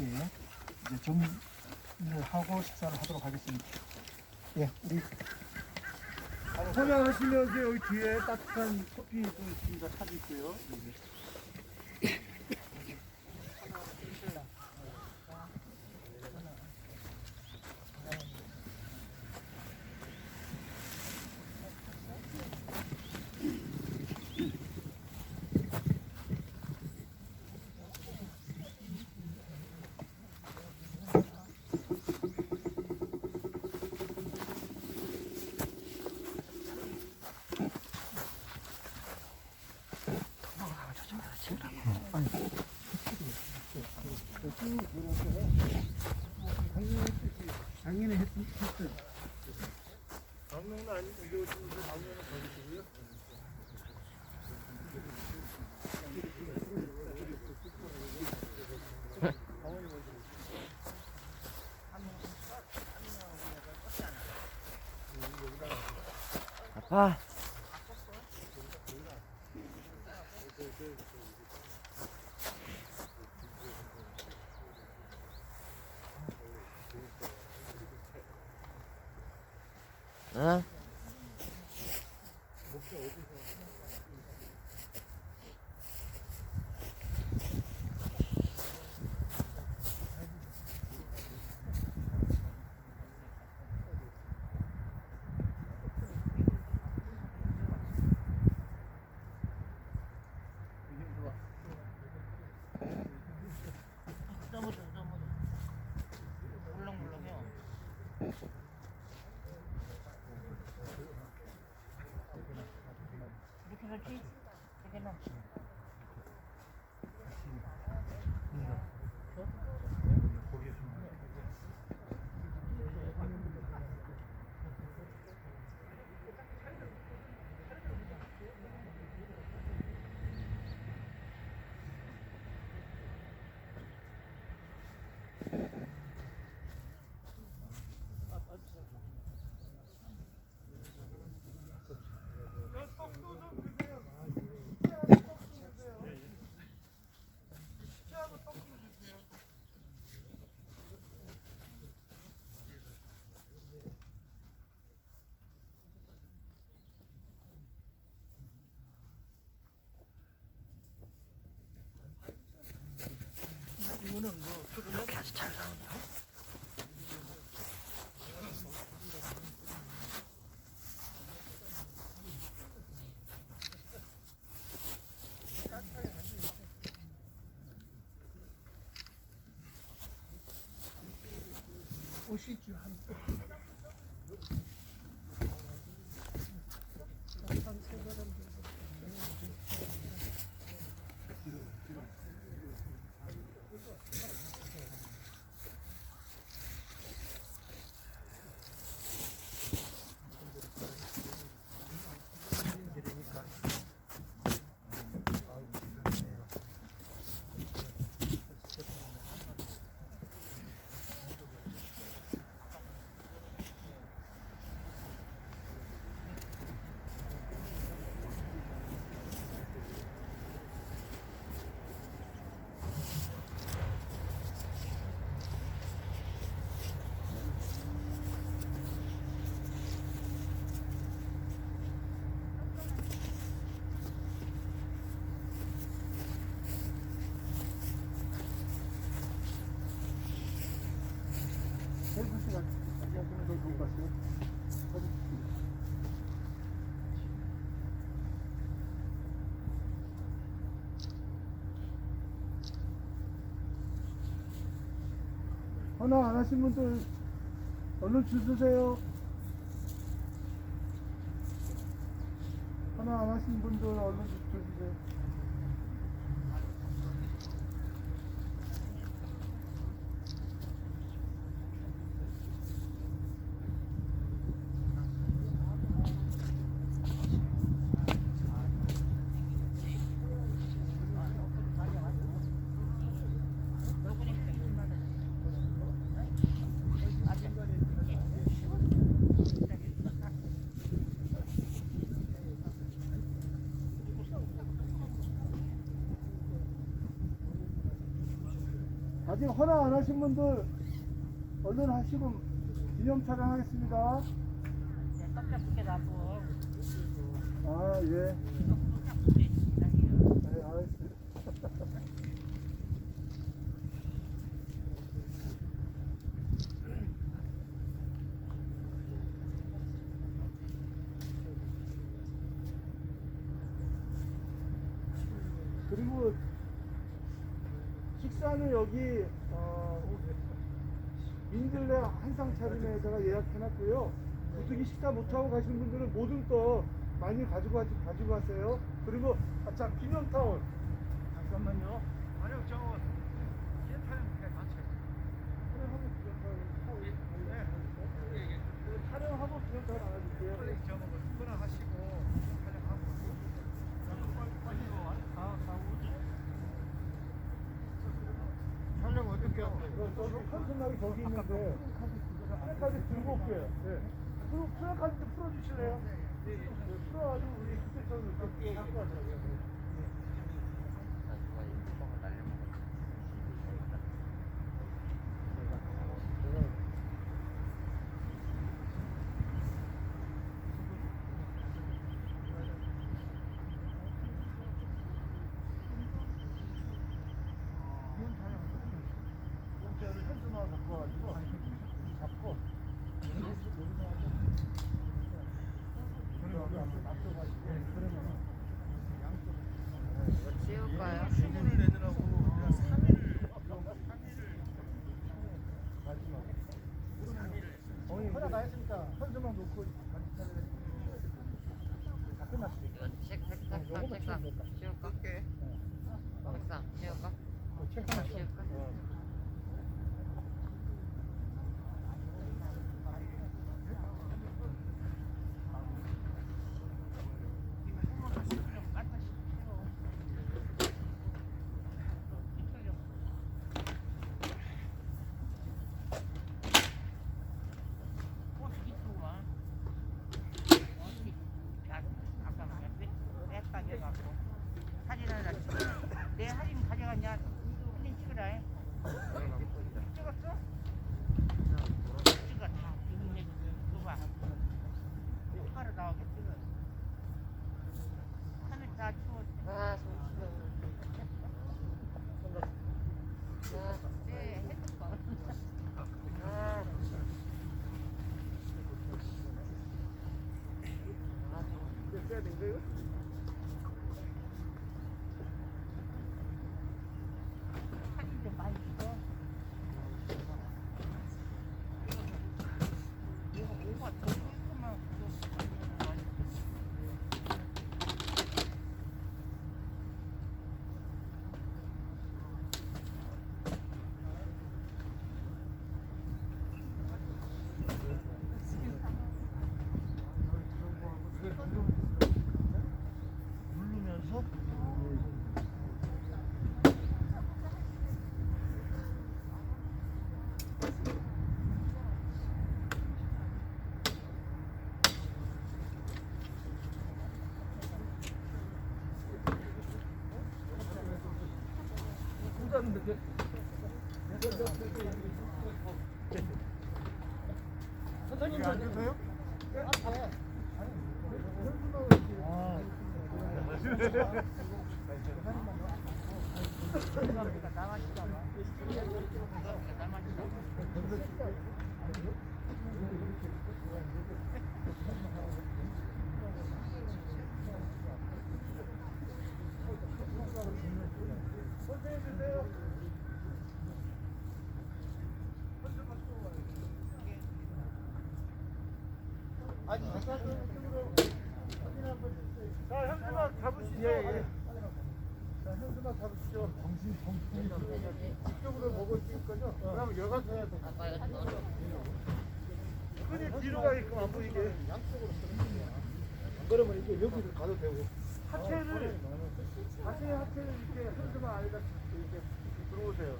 이제 정리를 하고 식사를 하도록 하겠습니다. 예, 우리 소장하시면서 여기 뒤에 따뜻한 커피도 있습니다. 차도 있고요. 작년에 했어요. 작년은 아니고 이거 지금 작년은 가지고요. 아. 어? 이렇게 아주 잘 나오네요. 오시죠. 돈가스요? 하나 안 하신 분들 얼른 줄 서세요. 하나 안 하신 분들 얼른 줄 서세요. 아직 허락 안 하신 분들 얼른 하시고 기념 촬영하겠습니다. 아, 예. 네, 알겠습니다. 그리고 식사는 여기 민들레 한상 차림에 제가 예약해놨고요. 부득이 식사 못하고 가시는 분들은 모든 거 많이 가지고 가세요. 그리고 자, 기념 타월. 잠깐만요. 아니요, 저 촬영하고 기념 타월. 네. 촬영하고 기념 타월 알아줄게요. 하시고 촬영하고. 촬영 어떻게 하고? 편집하기 저기 있는데 프레카드 들고 올게요. 네. 그럼 프레카드 좀 풀어주실래요? 네. 풀어가지고 우리 그때처럼 이렇게 갖고 와서요. 지울까요? 주문을 내느라고 우리가 3일을 허락 안 했으니까 현수막 놓고 다 끝났으니까. 책상 지울까? 책상 지울까? 책상 지울까? 내 할인 가져갔냐? 할인 찍으라. 찍었어? 찍어 다. 봐봐. 하루 나오게 찍어. 하늘 다 추워. 아, 네, 핸드폰. 아, 써야 된 거예요? 사진 좀 많이 찍어. 이거 오가 더 예쁘면 그거 많이 누르면서 선생님 앉으세요? 자, 현수막 잡으시죠. 예. 자, 현수막 잡으시죠. 이쪽으로 보고 있을 거죠? 그럼 여가 돼야 돼. 끈이 뒤로 가게끔 안 보이게. 그러면 이제 여기로 가도 되고. 하체를 이렇게 현수막 안에다 이렇게 들어오세요.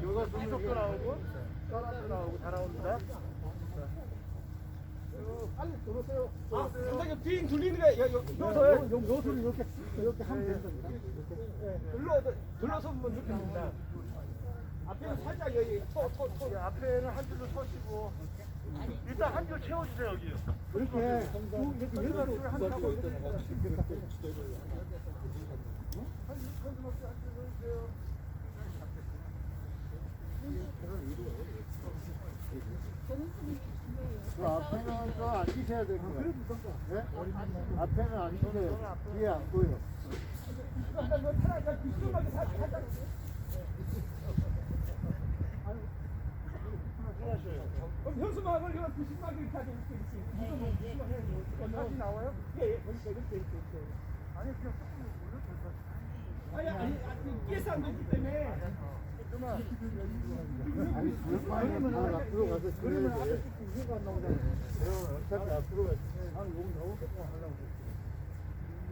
여가 수속도 나오고, 따라도 나오고 다 나옵니다. 빨리 들어오세요. 선생님 뒤 돌리는 게 요소를 이렇게 하면 되는 겁니다. 둘러서 보면 이렇게 됩니다. 앞에는 살짝 여기 앞에는 한 줄로 서시고 일단 한 줄 채워주세요 여기. 이렇게 일반으로 한 줄 하고 이렇게 그 앞에는 또 앉으셔야 될 거예요. 네? 앞에는 앉으세요. 뒤에 앉고요. 그럼 현수막을 이런 부신막을 이렇게 하죠. 이렇게 사진 나와요? 예, 이렇게. 아니 그냥 조금 올려도 될 것 같아요. 끼에서 안 되기 때문에. 그러면 앞으로 가서 그러면 앞에 이해가 안 나오잖아요. 어차피 앞으로 가지. 아니 여기 나오겠다 하려고.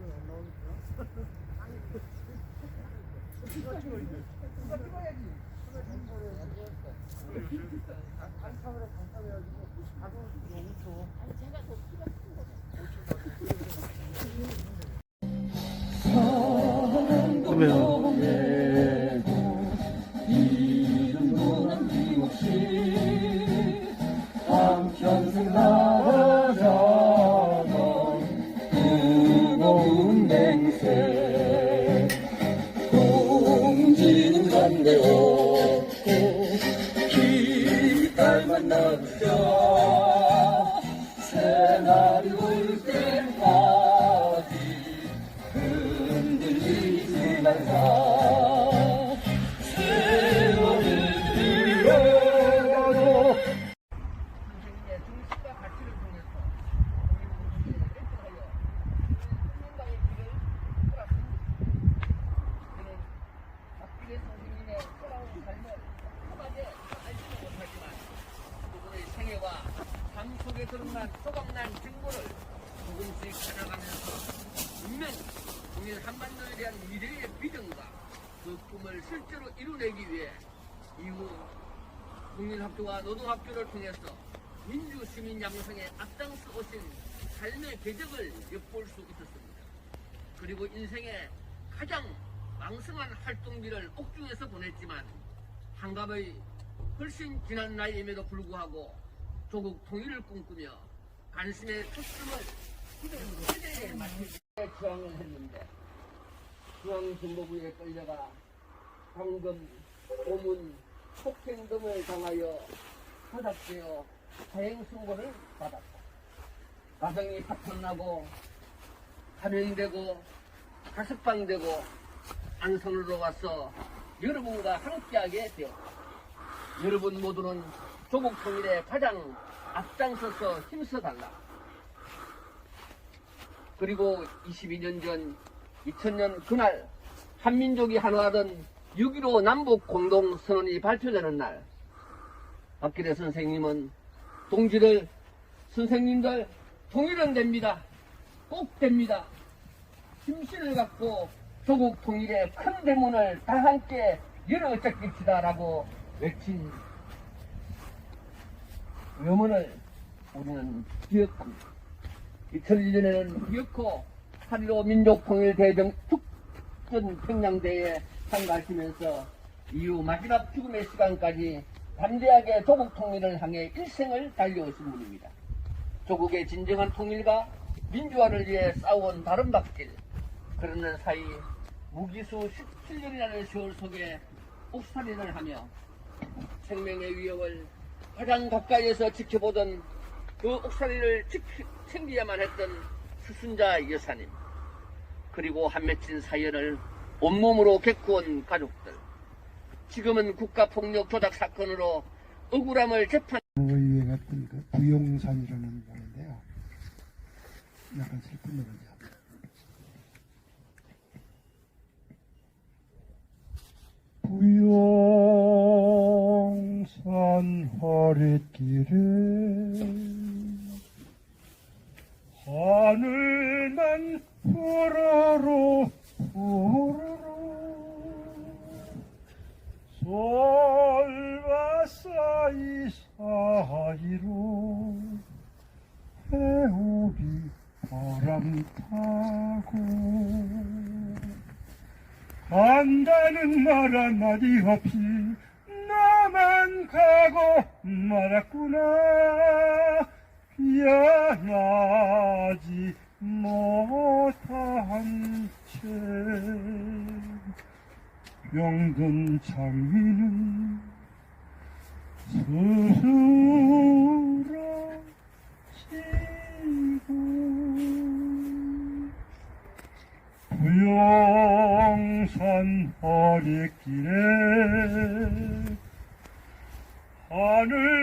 안 나오니까. 이름도 남김없이 한평생 나아가던 뜨거운 맹세 동지는 간대 없고 길딸만 남자 새날이 올 때까지 흔들리지만 가 선생님의 중심과 가치를 통해서 우리 국민당의 길을 풀었습니다. 저는 박기래 선생님의 살아온 삶을 한마디 알지는 못하지만 그분의 생애와 삶 속에 드러난 소박난 증거를 조금씩 찾아가면서 분명히 국민 한반도에 대한 미래의 비전과 그 꿈을 실제로 이루내기 위해 이후 국민학교와 노동학교를 통해서 민주시민 양성에 앞장서 오신 삶의 궤적을 엿볼 수 있었습니다. 그리고 인생의 가장 왕성한 활동기를 옥중에서 보냈지만 한갑의 훨씬 지난 나이임에도 불구하고 조국 통일을 꿈꾸며 관심의 초점을 세대에 맞추기 위해 저항을 했는데 중앙정보부에 끌려가 방금 고문 폭행 등을 당하여 타닥되어 사형선고를 받았다. 가정이 파탄나고 감염되고 가석방되고 안성으로 와서 여러분과 함께하게 되었다. 여러분 모두는 조국 통일에 가장 앞장서서 힘써달라. 그리고 22년 전 2000년 그날 한민족이 하나하던 6.15 남북 공동선언이 발표되는 날 박기래 선생님은 동지들, 선생님들 통일은 됩니다. 꼭 됩니다. 힘신을 갖고 조국 통일의 큰 대문을 다 함께 열어젖깁시다 라고 외친 염원을 우리는 기억합니다. 2001년에는 기어코 8.15 민족통일대정 특전 평양대회에 참가하시면서 이후 마지막 죽음의 시간까지 담대하게 조국 통일을 향해 일생을 달려오신 분입니다. 조국의 진정한 통일과 민주화를 위해 싸워온 바른박길. 그러는 사이 무기수 17년이라는 세월 속에 옥살이를 하며 생명의 위협을 가장 가까이에서 지켜보던 그 옥살이를 챙겨야만 했던 수순자 여사님, 그리고 한 맺힌 사연을 온몸으로 겪어온 가족들, 지금은 국가폭력 조작 사건으로 억울함을 재판. 유행했던 그 구용산이라는 건데요. 약간 슬픈 노래죠. 부영산 허리길에 하늘만 푸르르 푸르르 솔과 사이사이로 해오리 바람 타고 간다는 말 한마디 없이 나만 가고 말았구나. 미안하지 못한 채 병든 장미는 스스러지고 부영산 허리길에 하늘